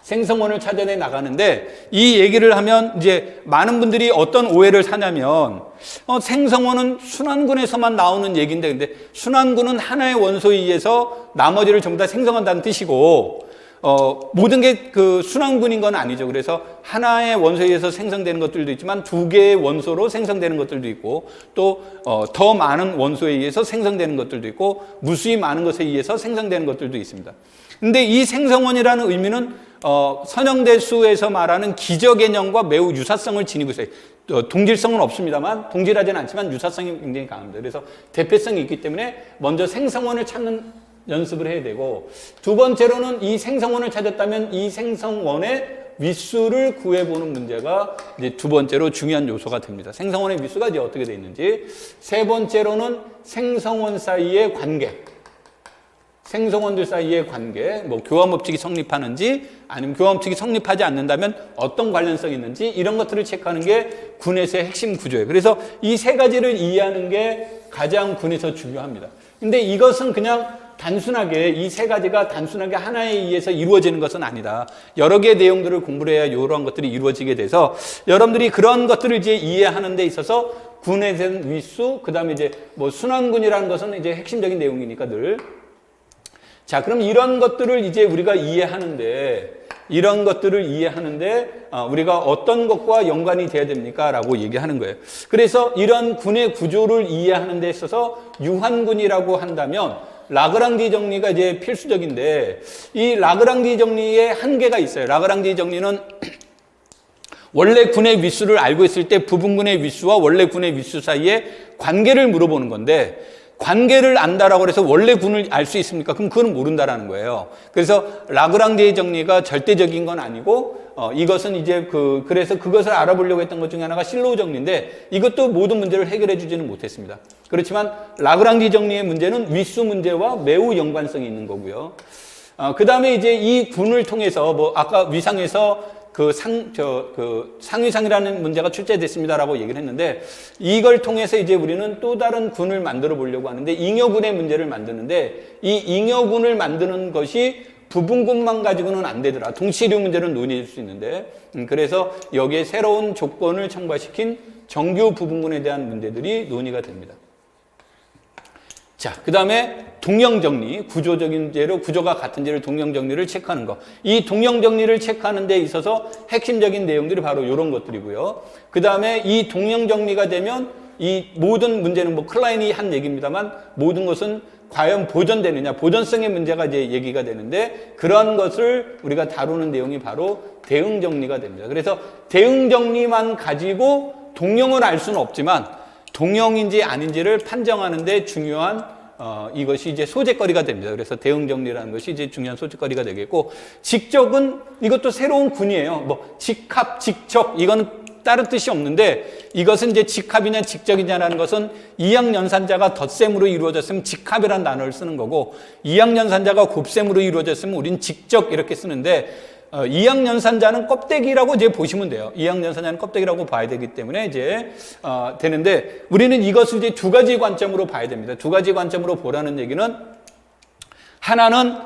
생성원을 찾아내 나가는데, 이 얘기를 하면 이제 많은 분들이 어떤 오해를 사냐면 생성원은 순환군에서만 나오는 얘기인데, 근데 순환군은 하나의 원소에 의해서 나머지를 전부 다 생성한다는 뜻이고, 모든 게 그 순환군인 건 아니죠. 그래서 하나의 원소에 의해서 생성되는 것들도 있지만 두 개의 원소로 생성되는 것들도 있고, 또 더 많은 원소에 의해서 생성되는 것들도 있고, 무수히 많은 것에 의해서 생성되는 것들도 있습니다. 근데 이 생성원이라는 의미는 선형대수에서 말하는 기저 개념과 매우 유사성을 지니고 있어요. 동질성은 없습니다만, 동질하지는 않지만 유사성이 굉장히 강합니다. 그래서 대표성이 있기 때문에 먼저 생성원을 찾는 연습을 해야 되고, 두 번째로는 이 생성원을 찾았다면 이 생성원의 윗수를 구해보는 문제가 이제 두 번째로 중요한 요소가 됩니다. 생성원의 윗수가 이제 어떻게 되어 있는지. 세 번째로는 생성원 사이의 관계. 생성원들 사이의 관계, 뭐 교환법칙이 성립하는지 아니면 교환법칙이 성립하지 않는다면 어떤 관련성이 있는지, 이런 것들을 체크하는 게 군에서의 핵심 구조예요. 그래서 이 세 가지를 이해하는 게 가장 군에서 중요합니다. 근데 이것은 그냥 단순하게, 이 세 가지가 단순하게 하나에 의해서 이루어지는 것은 아니다. 여러 개의 내용들을 공부를 해야 이러한 것들이 이루어지게 돼서 여러분들이 그런 것들을 이제 이해하는 데 있어서 군에 대한 윗수, 그 다음에 이제 뭐 순환군이라는 것은 이제 핵심적인 내용이니까 늘. 자, 그럼 이런 것들을 이제 우리가 이해하는데 이런 것들을 이해하는데 우리가 어떤 것과 연관이 돼야 됩니까? 라고 얘기하는 거예요. 그래서 이런 군의 구조를 이해하는 데 있어서 유한군이라고 한다면 라그랑지 정리가 이제 필수적인데 이 라그랑지 정리의 한계가 있어요. 라그랑지 정리는 원래 군의 위수를 알고 있을 때 부분군의 위수와 원래 군의 위수 사이에 관계를 물어보는 건데 관계를 안다라고 해서 원래 군을 알 수 있습니까? 그럼 그건 모른다라는 거예요. 그래서 라그랑지의 정리가 절대적인 건 아니고 이것은 이제 그래서 그것을 알아보려고 했던 것 중에 하나가 실로우 정리인데 이것도 모든 문제를 해결해 주지는 못했습니다. 그렇지만 라그랑지 정리의 문제는 위수 문제와 매우 연관성이 있는 거고요. 그 다음에 이제 이 군을 통해서 아까 위상에서 상위상이라는 문제가 출제됐습니다라고 얘기를 했는데 이걸 통해서 이제 우리는 또 다른 군을 만들어 보려고 하는데 잉여군의 문제를 만드는데 이 잉여군을 만드는 것이 부분군만 가지고는 안 되더라. 동치류 문제는 논의할 수 있는데 그래서 여기에 새로운 조건을 첨가시킨 정규 부분군에 대한 문제들이 논의가 됩니다. 자, 그 다음에 동형정리, 구조적인 제로, 구조가 같은 제로 동형정리를 체크하는 거. 이 동형정리를 체크하는 데 있어서 핵심적인 내용들이 바로 이런 것들이고요. 그 다음에 이 동형정리가 되면 이 모든 문제는 클라인이 한 얘기입니다만 모든 것은 과연 보존되느냐, 보존성의 문제가 이제 얘기가 되는데 그런 것을 우리가 다루는 내용이 바로 대응정리가 됩니다. 그래서 대응정리만 가지고 동형을 알 수는 없지만 동형인지 아닌지를 판정하는 데 중요한 이것이 이제 소재거리가 됩니다. 그래서 대응정리라는 것이 이제 중요한 소재거리가 되겠고 직적은 이것도 새로운 군이에요. 직합, 직적 이거는 다른 뜻이 없는데 이것은 이제 직합이냐 직적이냐라는 것은 이항연산자가 덧셈으로 이루어졌으면 직합이라는 단어를 쓰는 거고 이항연산자가 곱셈으로 이루어졌으면 우린 직적 이렇게 쓰는데 이항연산자는 껍데기라고 이제 보시면 돼요. 이항연산자는 껍데기라고 봐야 되기 때문에 이제 되는데 우리는 이것을 이제 두 가지 관점으로 봐야 됩니다. 두 가지 관점으로 보라는 얘기는 하나는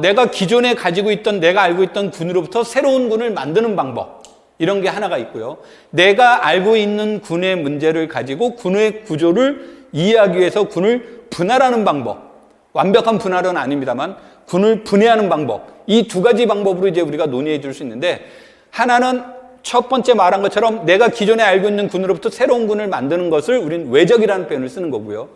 내가 기존에 가지고 있던 내가 알고 있던 군으로부터 새로운 군을 만드는 방법 이런 게 하나가 있고요. 내가 알고 있는 군의 문제를 가지고 군의 구조를 이해하기 위해서 군을 분할하는 방법 완벽한 분할은 아닙니다만 군을 분해하는 방법 이 두 가지 방법으로 이제 우리가 논의해 줄 수 있는데 하나는 첫 번째 말한 것처럼 내가 기존에 알고 있는 군으로부터 새로운 군을 만드는 것을 우리는 외적이라는 표현을 쓰는 거고요.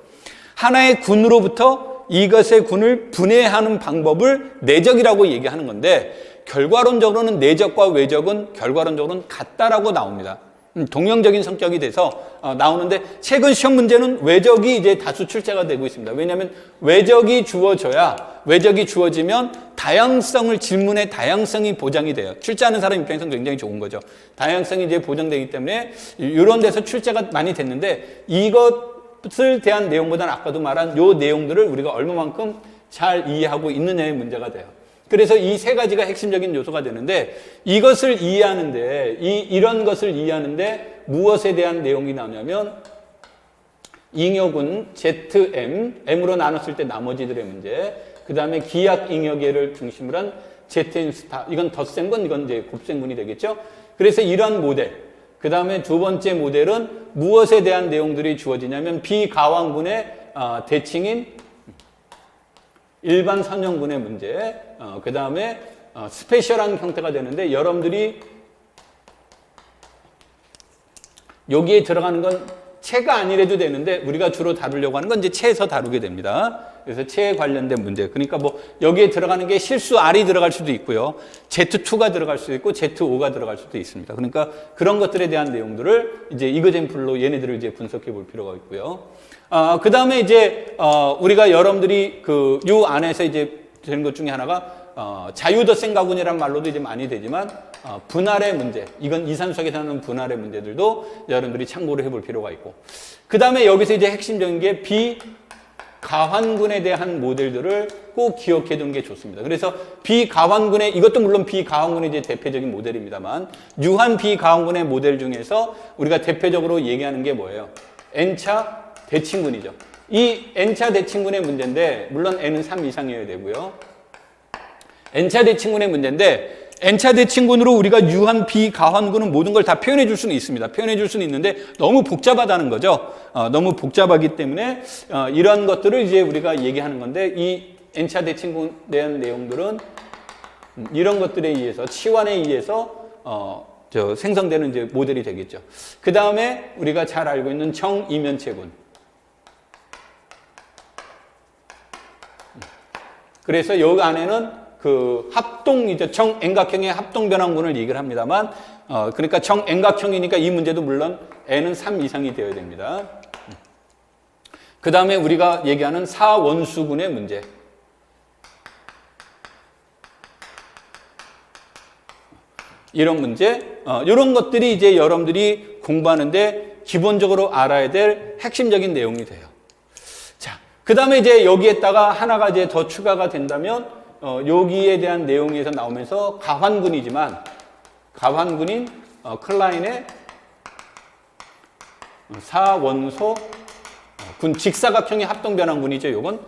하나의 군으로부터 이것의 군을 분해하는 방법을 내적이라고 얘기하는 건데 결과론적으로는 내적과 외적은 결과론적으로는 같다라고 나옵니다. 동형적인 성격이 돼서 나오는데 최근 시험 문제는 외적이 이제 다수 출제가 되고 있습니다. 왜냐하면 외적이 주어지면 다양성을 질문의 다양성이 보장이 돼요. 출제하는 사람 입장에서는 굉장히 좋은 거죠. 다양성이 이제 보장되기 때문에 이런 데서 출제가 많이 됐는데 이것을 대한 내용보다는 아까도 말한 요 내용들을 우리가 얼마만큼 잘 이해하고 있느냐의 문제가 돼요. 그래서 이 세 가지가 핵심적인 요소가 되는데 이것을 이해하는데 이런 것을 이해하는데 무엇에 대한 내용이 나오냐면 잉여군 ZM, M으로 나눴을 때 나머지들의 문제 그 다음에 기약 잉여계를 중심으로 한 ZM 스타 이건 덧셈군 이건 이제 곱셈군이 되겠죠. 그래서 이런 모델 그 다음에 두 번째 모델은 무엇에 대한 내용들이 주어지냐면 비가왕군의 대칭인 일반 선형군의 문제, 그 다음에 스페셜한 형태가 되는데 여러분들이 여기에 들어가는 건 체가 아니래도 되는데 우리가 주로 다루려고 하는 건 이제 체에서 다루게 됩니다. 그래서 체에 관련된 문제. 그러니까 여기에 들어가는 게 실수 R이 들어갈 수도 있고요. Z2가 들어갈 수도 있고 Z5가 들어갈 수도 있습니다. 그러니까 그런 것들에 대한 내용들을 이제 이거젠플로 얘네들을 이제 분석해 볼 필요가 있고요. 그 다음에 이제 우리가 여러분들이 요 안에서 이제 되는 것 중에 하나가 자유덧셈가군이라는 말로도 이제 많이 되지만 분할의 문제, 이건 이산수학에서 하는 분할의 문제들도 여러분들이 참고를 해볼 필요가 있고 그 다음에 여기서 이제 핵심적인 게 비가환군에 대한 모델들을 꼭 기억해 두는 게 좋습니다. 그래서 비가환군의 이것도 물론 비가환군의 이제 대표적인 모델입니다만 유한 비가환군의 모델 중에서 우리가 대표적으로 얘기하는 게 뭐예요? N차 대칭군이죠. 이 N차 대칭군의 문제인데 물론 N은 3 이상이어야 되고요. N차 대칭군의 문제인데 N차 대칭군으로 우리가 유한 비가환군은 모든 걸 다 표현해 줄 수는 있습니다. 표현해 줄 수는 있는데 너무 복잡하다는 거죠. 너무 복잡하기 때문에 이런 것들을 이제 우리가 얘기하는 건데 이 N차 대칭군에 대한 내용들은 이런 것들에 의해서 치환에 의해서 생성되는 이제 모델이 되겠죠. 그 다음에 우리가 잘 알고 있는 정이면체군. 그래서 여기 안에는 그 합동이죠. 정엠각형의 합동변환군을 얘기를 합니다만, 그러니까 정엠각형이니까 이 문제도 물론 n은 3 이상이 되어야 됩니다. 그 다음에 우리가 얘기하는 사원수군의 문제. 이런 문제, 이런 것들이 이제 여러분들이 공부하는데 기본적으로 알아야 될 핵심적인 내용이 돼요. 자, 그 다음에 이제 여기에다가 하나가 이제 더 추가가 된다면, 여기에 대한 내용에서 나오면서 가환군이지만, 가환군인 클라인의 사원소 군 직사각형의 합동변환군이죠, 요건.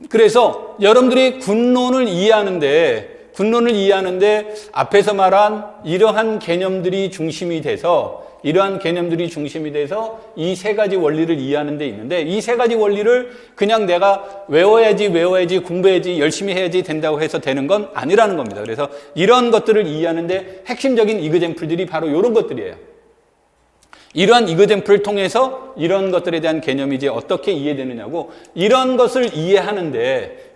그래서 여러분들이 군론을 이해하는데 앞에서 말한 이러한 개념들이 중심이 돼서 이 세 가지 원리를 이해하는 데 있는데, 이 세 가지 원리를 그냥 내가 외워야지 공부해야지 열심히 해야지 된다고 해서 되는 건 아니라는 겁니다. 그래서 이런 것들을 이해하는데 핵심적인 이그젬플들이 바로 이런 것들이에요. 이러한 이그젬플을 통해서 이런 것들에 대한 개념이 이제 어떻게 이해되느냐고, 이런 것을 이해하는데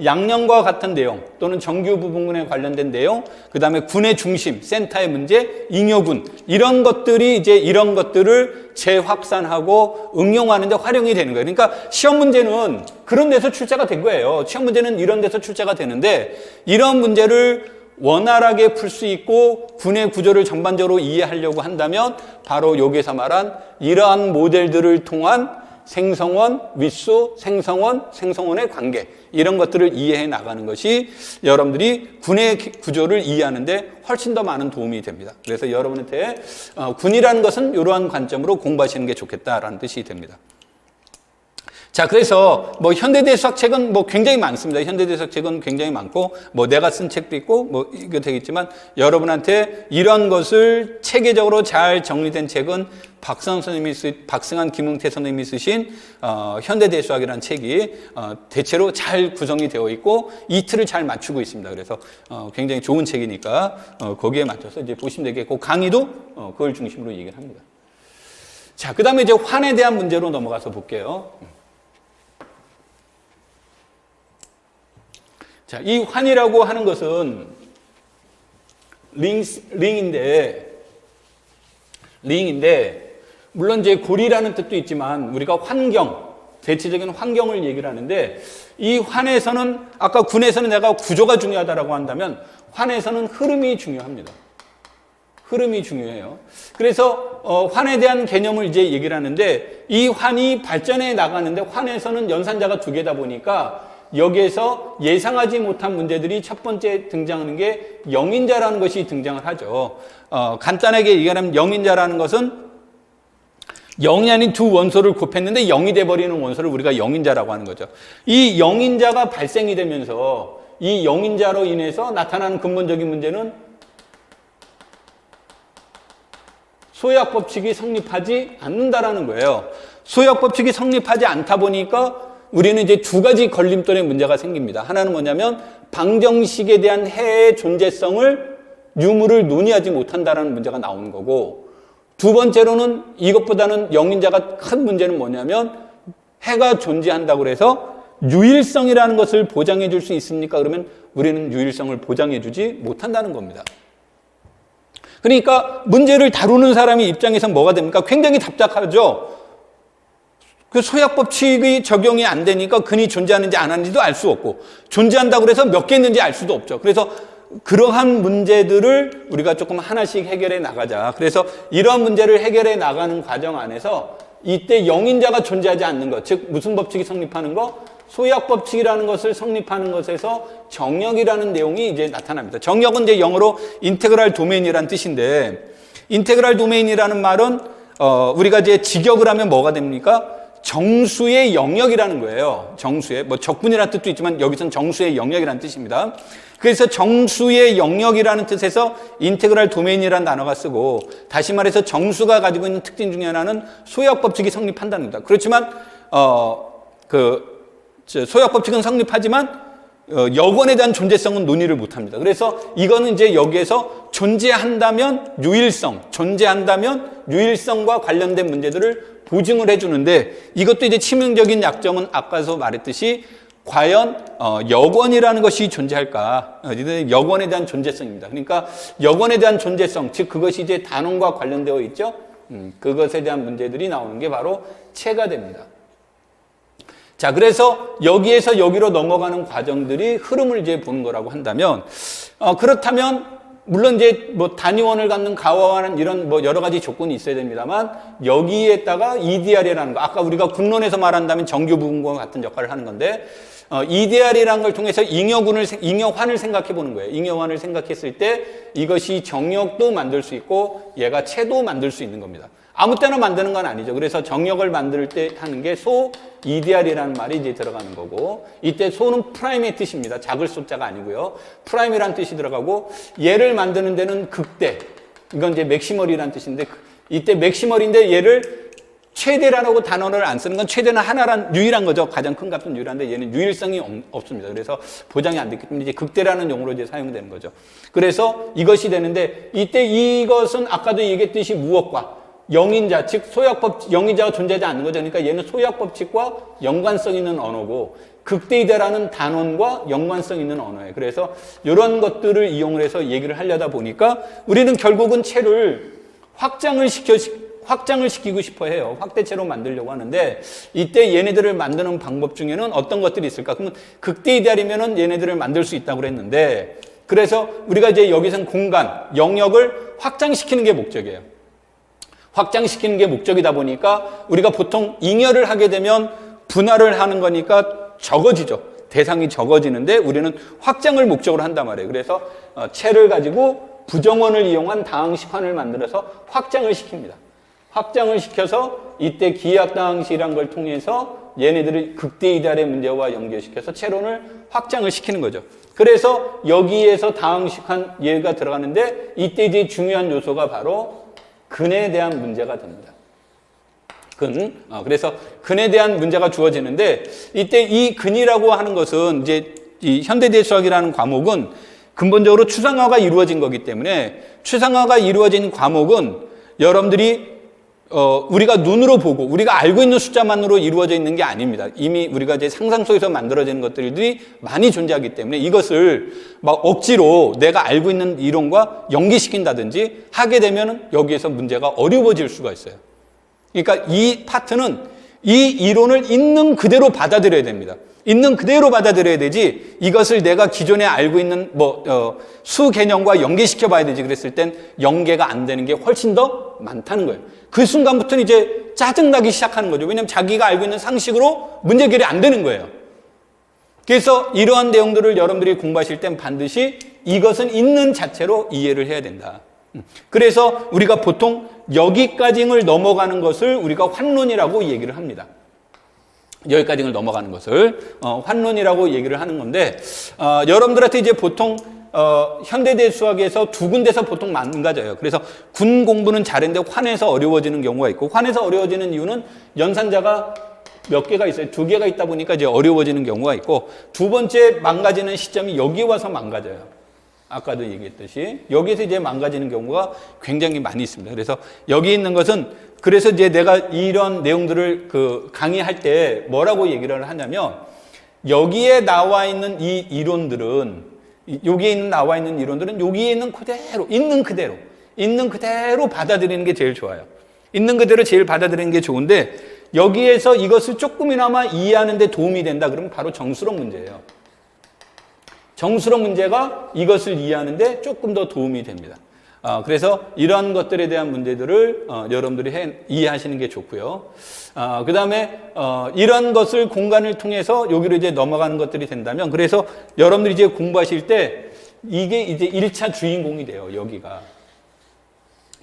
양념과 같은 내용 또는 정규 부분군에 관련된 내용, 그 다음에 군의 중심, 센터의 문제, 잉여군, 이런 것들이 이제 이런 것들을 재확산하고 응용하는 데 활용이 되는 거예요. 그러니까 시험 문제는 그런 데서 출제가 된 거예요. 시험 문제는 이런 데서 출제가 되는데, 이런 문제를 원활하게 풀 수 있고 군의 구조를 전반적으로 이해하려고 한다면 바로 여기서 말한 이러한 모델들을 통한 생성원, 윗수, 생성원의 관계, 이런 것들을 이해해 나가는 것이 여러분들이 군의 구조를 이해하는데 훨씬 더 많은 도움이 됩니다. 그래서 여러분한테 군이라는 것은 이러한 관점으로 공부하시는 게 좋겠다라는 뜻이 됩니다. 자, 그래서 현대대수학 책은 굉장히 많습니다. 현대대수학 책은 굉장히 많고, 내가 쓴 책도 있고, 이거 되겠지만, 여러분한테 이런 것을 체계적으로 잘 정리된 책은 박승한 김웅태 선생님이 쓰신, 현대대수학이라는 책이, 대체로 잘 구성이 되어 있고, 이 틀을 잘 맞추고 있습니다. 그래서, 굉장히 좋은 책이니까, 거기에 맞춰서 이제 보시면 되겠고, 강의도, 그걸 중심으로 얘기를 합니다. 자, 그 다음에 이제 환에 대한 문제로 넘어가서 볼게요. 자, 이 환이라고 하는 것은 링인데 물론 이제 고리라는 뜻도 있지만 우리가 환경, 대체적인 환경을 얘기를 하는데, 이 환에서는 아까 군에서는 내가 구조가 중요하다라고 한다면 환에서는 흐름이 중요합니다. 흐름이 중요해요. 그래서 환에 대한 개념을 이제 얘기를 하는데, 이 환이 발전해 나가는데 환에서는 연산자가 2개다 보니까 여기에서 예상하지 못한 문제들이 첫 번째 등장하는 게 영인자라는 것이 등장을 하죠. 간단하게 얘기하면 영인자라는 것은 0이 아닌 두 원소를 곱했는데 0이 돼버리는 원소를 우리가 영인자라고 하는 거죠. 이 영인자가 발생이 되면서 이 영인자로 인해서 나타나는 근본적인 문제는 소유학 법칙이 성립하지 않는다라는 거예요. 소유학 법칙이 성립하지 않다 보니까 우리는 이제 2가지 걸림돌의 문제가 생깁니다. 하나는 뭐냐면 방정식에 대한 해의 존재성을 유무를 논의하지 못한다는 문제가 나오는 거고, 2번째로는 이것보다는 영인자가 큰 문제는 뭐냐면 해가 존재한다고 해서 유일성이라는 것을 보장해 줄 수 있습니까? 그러면 우리는 유일성을 보장해 주지 못한다는 겁니다. 그러니까 문제를 다루는 사람의 입장에서 뭐가 됩니까? 굉장히 답답하죠. 그 소유학 법칙이 적용이 안 되니까 근이 존재하는지 안 하는지도 알 수 없고, 존재한다고 해서 몇 개 있는지 알 수도 없죠. 그래서 그러한 문제들을 우리가 조금 하나씩 해결해 나가자. 그래서 이러한 문제를 해결해 나가는 과정 안에서 이때 영인자가 존재하지 않는 것, 즉 무슨 법칙이 성립하는 것? 소유학 법칙이라는 것을 성립하는 것에서 정역이라는 내용이 이제 나타납니다. 정역은 이제 영어로 인테그랄 도메인이라는 뜻인데, 인테그랄 도메인이라는 말은 우리가 이제 직역을 하면 뭐가 됩니까? 정수의 영역이라는 거예요. 정수의, 적분이라는 뜻도 있지만 여기서는 정수의 영역이라는 뜻입니다. 그래서 정수의 영역이라는 뜻에서 인테그랄 도메인이라는 단어가 쓰고, 다시 말해서 정수가 가지고 있는 특징 중에 하나는 소유학 법칙이 성립한다는 겁니다. 그렇지만 소유학 법칙은 성립하지만 여건에 대한 존재성은 논의를 못합니다. 그래서 이거는 이제 여기에서 존재한다면 유일성, 존재한다면 유일성과 관련된 문제들을 보증을 해주는데, 이것도 이제 치명적인 약점은 아까서 말했듯이 과연 여건이라는 것이 존재할까? 여건에 대한 존재성입니다. 그러니까 여건에 대한 존재성, 즉 그것이 이제 단원과 관련되어 있죠. 그것에 대한 문제들이 나오는 게 바로 체가 됩니다. 자, 그래서 여기에서 여기로 넘어가는 과정들이 흐름을 이제 보는 거라고 한다면, 그렇다면 물론 이제 뭐 단위원을 갖는 가와와는 이런 뭐 여러 가지 조건이 있어야 됩니다만, 여기에다가 EDR이라는 거, 아까 우리가 군론에서 말한다면 정규 부분과 같은 역할을 하는 건데, EDR이라는 걸 통해서 잉여환을 생각해 보는 거예요. 잉여환을 생각했을 때 이것이 정역도 만들 수 있고 얘가 체도 만들 수 있는 겁니다. 아무 때나 만드는 건 아니죠. 그래서 정역을 만들 때 하는 게 소, EDR이라는 말이 이제 들어가는 거고, 이때 소는 프라임의 뜻입니다. 작을 소자가 아니고요. 프라임이라는 뜻이 들어가고, 얘를 만드는 데는 극대, 이건 이제 맥시멀이라는 뜻인데, 이때 맥시멀인데 얘를 최대라고 단어를 안 쓰는 건 최대는 하나란 유일한 거죠. 가장 큰 값은 유일한데 얘는 유일성이 없습니다. 그래서 보장이 안 됐기 때문에 이제 극대라는 용어로 이제 사용되는 거죠. 그래서 이것이 되는데, 이때 이것은 아까도 얘기했듯이 무엇과 영인자, 즉 소약법, 영인자가 존재하지 않는 거죠. 그러니까 얘는 소약법칙과 연관성 있는 언어고, 극대이다라는 단원과 연관성 있는 언어예요. 그래서 이런 것들을 이용을 해서 얘기를 하려다 보니까 우리는 결국은 체를 확장을 시키고 싶어 해요. 확대체로 만들려고 하는데, 이때 얘네들을 만드는 방법 중에는 어떤 것들이 있을까? 그러면 극대이달이면은 얘네들을 만들 수 있다고 그랬는데, 그래서 우리가 이제 여기서는 공간, 영역을 확장시키는 게 목적이에요. 확장시키는 게 목적이다 보니까 우리가 보통 잉여를 하게 되면 분할을 하는 거니까 적어지죠. 대상이 적어지는데 우리는 확장을 목적으로 한단 말이에요. 그래서 체를 가지고 부정원을 이용한 다항식환을 만들어서 확장을 시킵니다. 확장을 시켜서 이때 기하학다항식이란 걸 통해서 얘네들을 극대이달의 문제와 연결시켜서 체론을 확장을 시키는 거죠. 그래서 여기에서 다항식환 얘가 들어가는데, 이때 이제 중요한 요소가 바로 근에 대한 문제가 됩니다. 그래서 근에 대한 문제가 주어지는데, 이때 이 근이라고 하는 것은 이제 이 현대대수학이라는 과목은 근본적으로 추상화가 이루어진 거기 때문에, 추상화가 이루어진 과목은 여러분들이 우리가 눈으로 보고 우리가 알고 있는 숫자만으로 이루어져 있는 게 아닙니다. 이미 우리가 이제 상상 속에서 만들어지는 것들이 많이 존재하기 때문에 이것을 막 억지로 내가 알고 있는 이론과 연기시킨다든지 하게 되면 여기에서 문제가 어려워질 수가 있어요. 그러니까 이 파트는 이 이론을 있는 그대로 받아들여야 됩니다. 있는 그대로 받아들여야 되지, 이것을 내가 기존에 알고 있는 수 개념과 연계시켜 봐야 되지 그랬을 땐 연계가 안 되는 게 훨씬 더 많다는 거예요. 그 순간부터는 이제 짜증나기 시작하는 거죠. 왜냐하면 자기가 알고 있는 상식으로 문제 해결이 안 되는 거예요. 그래서 이러한 내용들을 여러분들이 공부하실 땐 반드시 이것은 있는 자체로 이해를 해야 된다. 그래서 우리가 보통 여기까지를 넘어가는 것을 우리가 환론이라고 얘기를 합니다. 여기까지를 넘어가는 것을 환론이라고 얘기를 하는 건데, 여러분들한테 이제 보통 현대대수학에서 두 군데서 보통 망가져요. 그래서 군 공부는 잘했는데 환에서 어려워지는 경우가 있고, 환에서 어려워지는 이유는 연산자가 몇 개가 있어요. 두 개가 있다 보니까 이제 어려워지는 경우가 있고, 두 번째 망가지는 시점이 여기 와서 망가져요. 아까도 얘기했듯이 여기서 이제 망가지는 경우가 굉장히 많이 있습니다. 그래서 여기 있는 것은, 그래서 이제 내가 이런 내용들을 강의할 때 뭐라고 얘기를 하냐면, 여기에 나와 있는 이 이론들은, 여기에 나와 있는 이론들은 여기에 있는 그대로, 있는 그대로 받아들이는 게 제일 좋아요. 있는 그대로 제일 받아들이는 게 좋은데, 여기에서 이것을 조금이나마 이해하는 데 도움이 된다 그러면 바로 정수론 문제예요. 정수론 문제가 이것을 이해하는 데 조금 더 도움이 됩니다. 그래서 이러한 것들에 대한 문제들을 여러분들이 이해하시는 게 좋고요. 그 다음에 이런 것을 공간을 통해서 여기로 이제 넘어가는 것들이 된다면, 그래서 여러분들이 이제 공부하실 때 이게 이제 1차 주인공이 돼요. 여기가.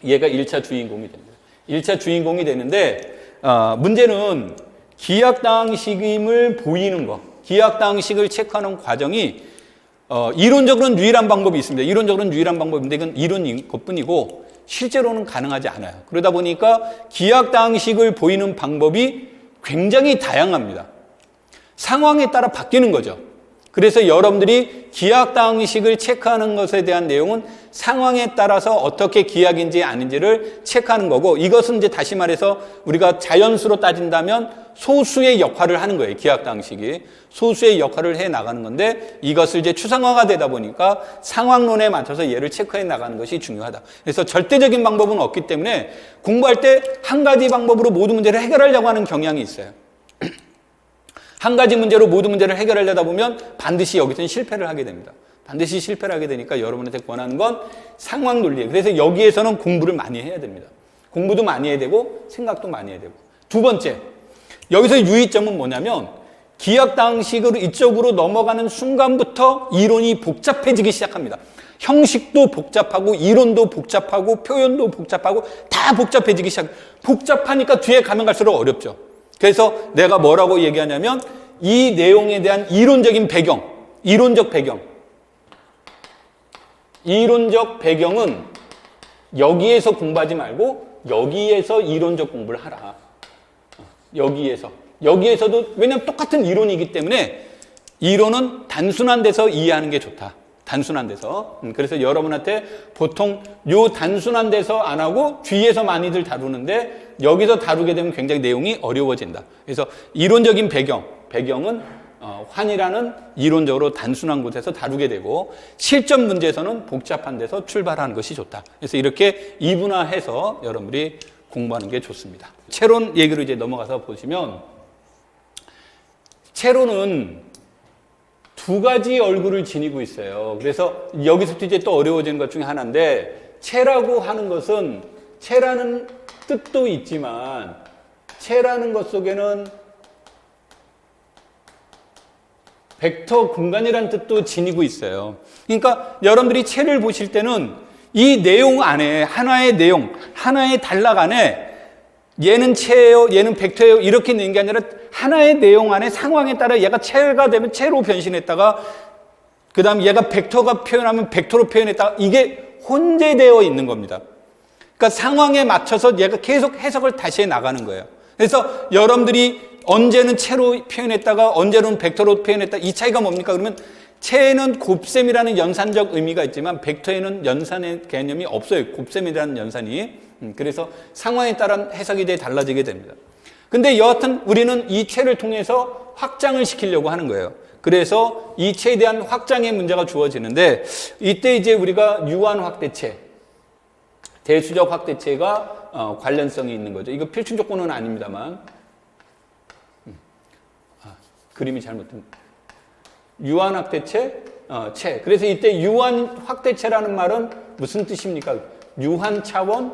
얘가 1차 주인공이 됩니다. 1차 주인공이 되는데, 문제는 기하학다항식임을 보이는 거, 기하학다항식을 체크하는 과정이 이론적으로는 유일한 방법이 있습니다. 이론적으로는 유일한 방법인데 이건 이론인 것뿐이고 실제로는 가능하지 않아요. 그러다 보니까 기하학다항식을 보이는 방법이 굉장히 다양합니다. 상황에 따라 바뀌는 거죠. 그래서 여러분들이 기하학당식을 체크하는 것에 대한 내용은 상황에 따라서 어떻게 기하학인지 아닌지를 체크하는 거고, 이것은 이제 다시 말해서 우리가 자연수로 따진다면 소수의 역할을 하는 거예요. 기하학당식이 소수의 역할을 해 나가는 건데, 이것을 이제 추상화가 되다 보니까 상황론에 맞춰서 얘를 체크해 나가는 것이 중요하다. 그래서 절대적인 방법은 없기 때문에 공부할 때 한 가지 방법으로 모든 문제를 해결하려고 하는 경향이 있어요. 한 가지 문제로 모든 문제를 해결하려다 보면 반드시 여기서는 실패를 하게 됩니다. 반드시 실패를 하게 되니까 여러분한테 권하는 건 상황 논리예요. 그래서 여기에서는 공부를 많이 해야 됩니다. 공부도 많이 해야 되고 생각도 많이 해야 되고. 두 번째, 여기서 유의점은 뭐냐면 기하학당식으로 이쪽으로 넘어가는 순간부터 이론이 복잡해지기 시작합니다. 형식도 복잡하고 이론도 복잡하고 표현도 복잡하고 다 복잡해지기 시작. 복잡하니까 뒤에 가면 갈수록 어렵죠. 그래서 내가 뭐라고 얘기하냐면 이 내용에 대한 이론적인 배경, 이론적 배경은 여기에서 공부하지 말고 여기에서 이론적 공부를 하라. 여기에서도 왜냐하면 똑같은 이론이기 때문에 이론은 단순한 데서 이해하는 게 좋다. 단순한 데서. 그래서 여러분한테 보통 요 단순한 데서 안 하고 뒤에서 많이들 다루는데 여기서 다루게 되면 굉장히 내용이 어려워진다. 그래서 이론적인 배경은 환이라는 이론적으로 단순한 곳에서 다루게 되고 실전 문제에서는 복잡한 데서 출발하는 것이 좋다. 그래서 이렇게 이분화해서 여러분들이 공부하는 게 좋습니다. 채론 얘기로 이제 넘어가서 보시면 채론은 두 가지 얼굴을 지니고 있어요. 그래서 여기서부터 이제 또 어려워지는 것 중에 하나인데 채라고 하는 것은 채라는 뜻도 있지만 채라는 것 속에는 벡터 공간이라는 뜻도 지니고 있어요. 그러니까 여러분들이 채를 보실 때는 이 내용 안에 하나의 내용, 하나의 단락 안에 얘는 채예요, 얘는 벡터예요 이렇게 있는 게 아니라 하나의 내용 안에 상황에 따라 얘가 채가 되면 채로 변신했다가 그 다음 얘가 벡터가 표현하면 벡터로 표현했다가 이게 혼재되어 있는 겁니다. 그러니까 상황에 맞춰서 얘가 계속 해석을 다시 해 나가는 거예요. 그래서 여러분들이 언제는 채로 표현했다가 언제는 벡터로 표현했다 이 차이가 뭡니까? 그러면 채에는 곱셈이라는 연산적 의미가 있지만 벡터에는 연산의 개념이 없어요. 곱셈이라는 연산이. 그래서 상황에 따라 해석이 달라지게 됩니다. 근데 여하튼 우리는 이 채를 통해서 확장을 시키려고 하는 거예요. 그래서 이 채에 대한 확장의 문제가 주어지는데 이때 이제 우리가 유한 확대체, 대수적 확대체가 관련성이 있는 거죠. 이거 필충 조건은 아닙니다만 그림이 잘못된 유한 확대체, 채. 그래서 이때 유한 확대체라는 말은 무슨 뜻입니까? 유한 차원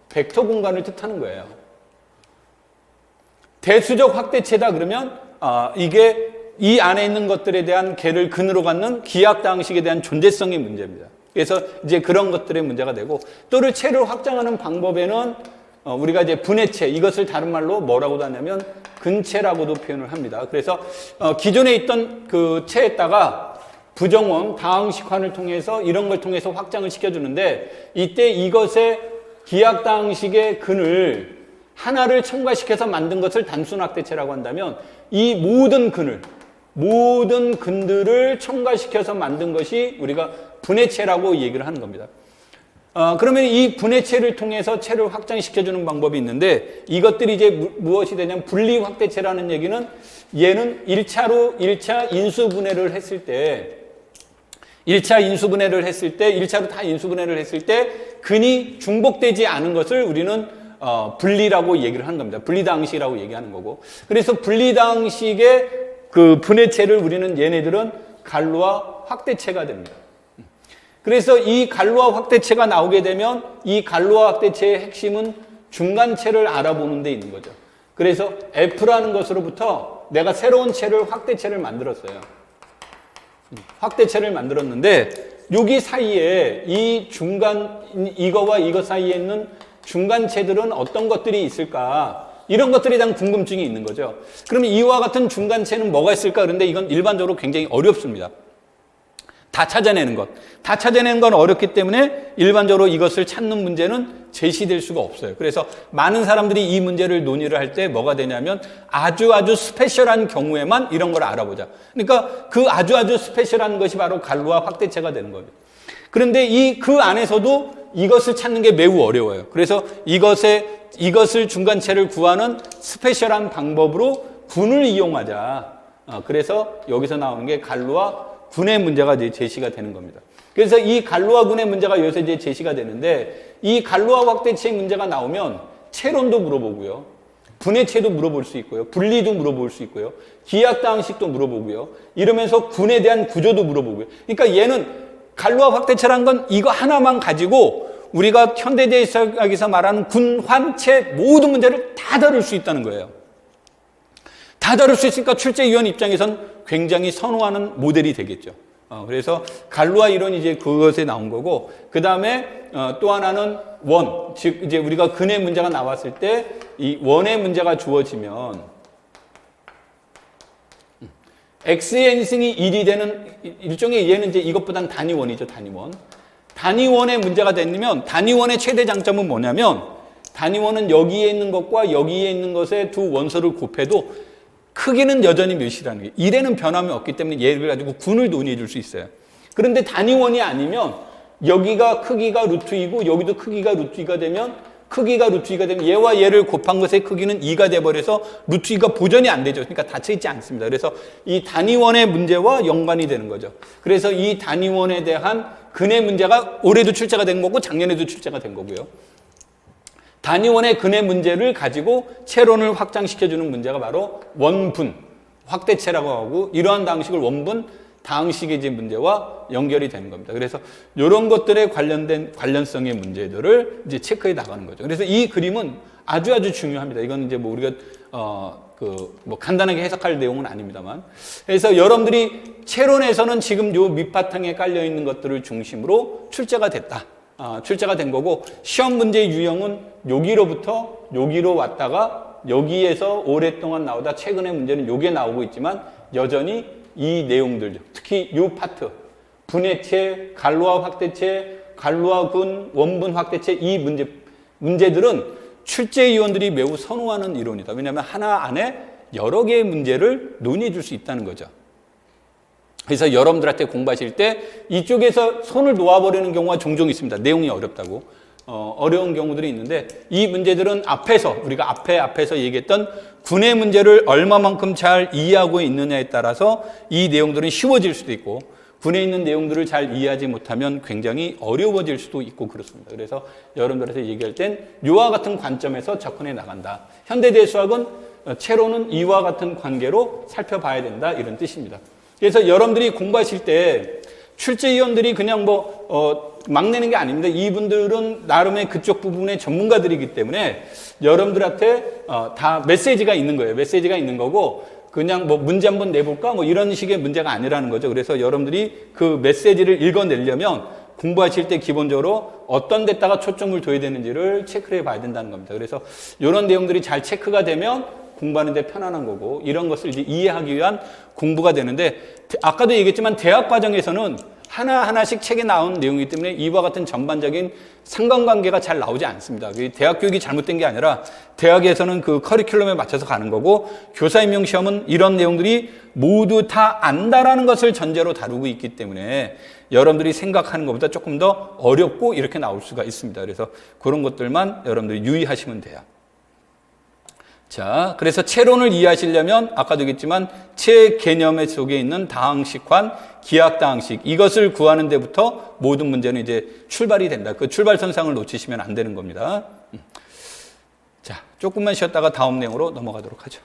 벡터 공간을 뜻하는 거예요. 대수적 확대체다 그러면 이게 이 안에 있는 것들에 대한 개를 근으로 갖는 기하학당식에 대한 존재성의 문제입니다. 그래서 이제 그런 것들의 문제가 되고 또를 채를 확장하는 방법에는 우리가 이제 분해체 이것을 다른 말로 뭐라고도 하냐면 근체라고도 표현을 합니다. 그래서 기존에 있던 그 체에다가 부정원, 다항식환을 통해서 이런 걸 통해서 확장을 시켜주는데 이때 이것의 기하학당식의 근을 하나를 첨가시켜서 만든 것을 단순 확대체라고 한다면 이 모든 근들을 첨가시켜서 만든 것이 우리가 분해체라고 얘기를 하는 겁니다. 그러면 이 분해체를 통해서 체를 확장시켜주는 방법이 있는데 이것들이 이제 무엇이 되냐면 분리 확대체라는 얘기는 얘는 1차 인수분해를 했을 때 1차로 다 인수분해를 했을 때 근이 중복되지 않은 것을 우리는 분리라고 얘기를 하는 겁니다. 분리다항식이라고 얘기하는 거고. 그래서 분리다항식의 그 분해체를 우리는 얘네들은 갈루와 확대체가 됩니다. 그래서 이 갈루와 확대체가 나오게 되면 이 갈루와 확대체의 핵심은 중간체를 알아보는 데 있는 거죠. 그래서 F라는 것으로부터 내가 새로운 체를 확대체를 만들었어요. 확대체를 만들었는데 여기 사이에 이 중간 이거와 이거 사이에 있는 중간체들은 어떤 것들이 있을까? 이런 것들에 대한 궁금증이 있는 거죠. 그러면 이와 같은 중간체는 뭐가 있을까? 그런데 이건 일반적으로 굉장히 어렵습니다. 다 찾아내는 것. 다 찾아내는 건 어렵기 때문에 일반적으로 이것을 찾는 문제는 제시될 수가 없어요. 그래서 많은 사람들이 이 문제를 논의를 할 때 뭐가 되냐면 아주 스페셜한 경우에만 이런 걸 알아보자. 그러니까 그 아주 스페셜한 것이 바로 갈루아 확대체가 되는 겁니다. 그런데 그 안에서도 이것을 찾는 게 매우 어려워요. 그래서 이것을 중간체를 구하는 스페셜한 방법으로 군을 이용하자. 그래서 여기서 나오는 게 갈루아 군의 문제가 이제 제시가 되는 겁니다. 그래서 이 갈루아 군의 문제가 여기서 이제 제시가 되는데 이 갈루아 확대체의 문제가 나오면 체론도 물어보고요. 분해체도 물어볼 수 있고요. 분리도 물어볼 수 있고요. 기약다항식도 물어보고요. 이러면서 군에 대한 구조도 물어보고요. 그러니까 얘는 갈루아 확대체란 건 이거 하나만 가지고 우리가 현대대의학에서 말하는 군, 환체 모든 문제를 다 다룰 수 있다는 거예요. 다 다룰 수 있으니까 출제위원 입장에선 굉장히 선호하는 모델이 되겠죠. 그래서 갈루아 이론이 이제 그것에 나온 거고, 그 다음에 또 하나는 원, 즉 이제 우리가 근의 문제가 나왔을 때 이 원의 문제가 주어지면 x의 n승이 1이 되는 일종의 얘는 이제 이것보단 단위원이죠, 단위원. 단위원의 문제가 되면 단위원의 최대 장점은 뭐냐면 단위원은 여기에 있는 것과 여기에 있는 것의 두 원소를 곱해도 크기는 여전히 몇이라는 게 1에는 변함이 없기 때문에 얘를 가지고 군을 논의해 줄 수 있어요. 그런데 단위원이 아니면 여기가 크기가 루트 2고 여기도 크기가 루트 2가 되면 얘와 얘를 곱한 것의 크기는 2가 돼버려서 루트 2가 보전이 안 되죠. 그러니까 닫혀있지 않습니다. 그래서 이 단위원의 문제와 연관이 되는 거죠. 그래서 이 단위원에 대한 근의 문제가 올해도 출제가 된 거고 작년에도 출제가 된 거고요. 단위원의 근의 문제를 가지고 체론을 확장시켜주는 문제가 바로 원분, 확대체라고 하고 이러한 당식을 원분, 다항식의 이제 문제와 연결이 되는 겁니다. 그래서 이런 것들에 관련된 관련성의 문제들을 이제 체크해 나가는 거죠. 그래서 이 그림은 아주 중요합니다. 이건 이제 뭐 우리가 뭐 간단하게 해석할 내용은 아닙니다만. 그래서 여러분들이 체론에서는 지금 요 밑바탕에 깔려 있는 것들을 중심으로 출제가 됐다. 출제가 된 거고 시험 문제 유형은 여기로부터 여기로 왔다가 여기에서 오랫동안 나오다 최근의 문제는 요게 나오고 있지만 여전히 이 내용들, 특히 이 파트, 분해체, 갈루아 확대체, 갈루아 군, 원분 확대체 이 문제들은 출제위원들이 매우 선호하는 이론이다. 왜냐하면 하나 안에 여러 개의 문제를 논의해 줄 수 있다는 거죠. 그래서 여러분들한테 공부하실 때 이쪽에서 손을 놓아버리는 경우가 종종 있습니다. 내용이 어렵다고. 어려운 경우들이 있는데 이 문제들은 우리가 앞에서 얘기했던 군의 문제를 얼마만큼 잘 이해하고 있느냐에 따라서 이 내용들은 쉬워질 수도 있고 군에 있는 내용들을 잘 이해하지 못하면 굉장히 어려워질 수도 있고 그렇습니다. 그래서 여러분들한테 얘기할 땐 이와 같은 관점에서 접근해 나간다. 현대대수학은 체로는 이와 같은 관계로 살펴봐야 된다 이런 뜻입니다. 그래서 여러분들이 공부하실 때 출제위원들이 그냥 막 내는 게 아닙니다. 이분들은 나름의 그쪽 부분의 전문가들이기 때문에 여러분들한테 다 메시지가 있는 거예요. 메시지가 있는 거고 그냥 문제 한번 내볼까? 이런 식의 문제가 아니라는 거죠. 그래서 여러분들이 그 메시지를 읽어내려면 공부하실 때 기본적으로 어떤 데다가 초점을 둬야 되는지를 체크를 해봐야 된다는 겁니다. 그래서 이런 내용들이 잘 체크가 되면 공부하는 데 편안한 거고 이런 것을 이제 이해하기 위한 공부가 되는데 아까도 얘기했지만 대학 과정에서는 하나하나씩 책에 나온 내용이기 때문에 이와 같은 전반적인 상관관계가 잘 나오지 않습니다. 대학 교육이 잘못된 게 아니라 대학에서는 그 커리큘럼에 맞춰서 가는 거고 교사 임용 시험은 이런 내용들이 모두 다 안다라는 것을 전제로 다루고 있기 때문에 여러분들이 생각하는 것보다 조금 더 어렵고 이렇게 나올 수가 있습니다. 그래서 그런 것들만 여러분들이 유의하시면 돼요. 자, 그래서 체론을 이해하시려면 아까도 얘기했지만 체 개념 속에 있는 다항식환, 기하다항식 이것을 구하는 데부터 모든 문제는 이제 출발이 된다. 그 출발선상을 놓치시면 안 되는 겁니다. 자, 조금만 쉬었다가 다음 내용으로 넘어가도록 하죠.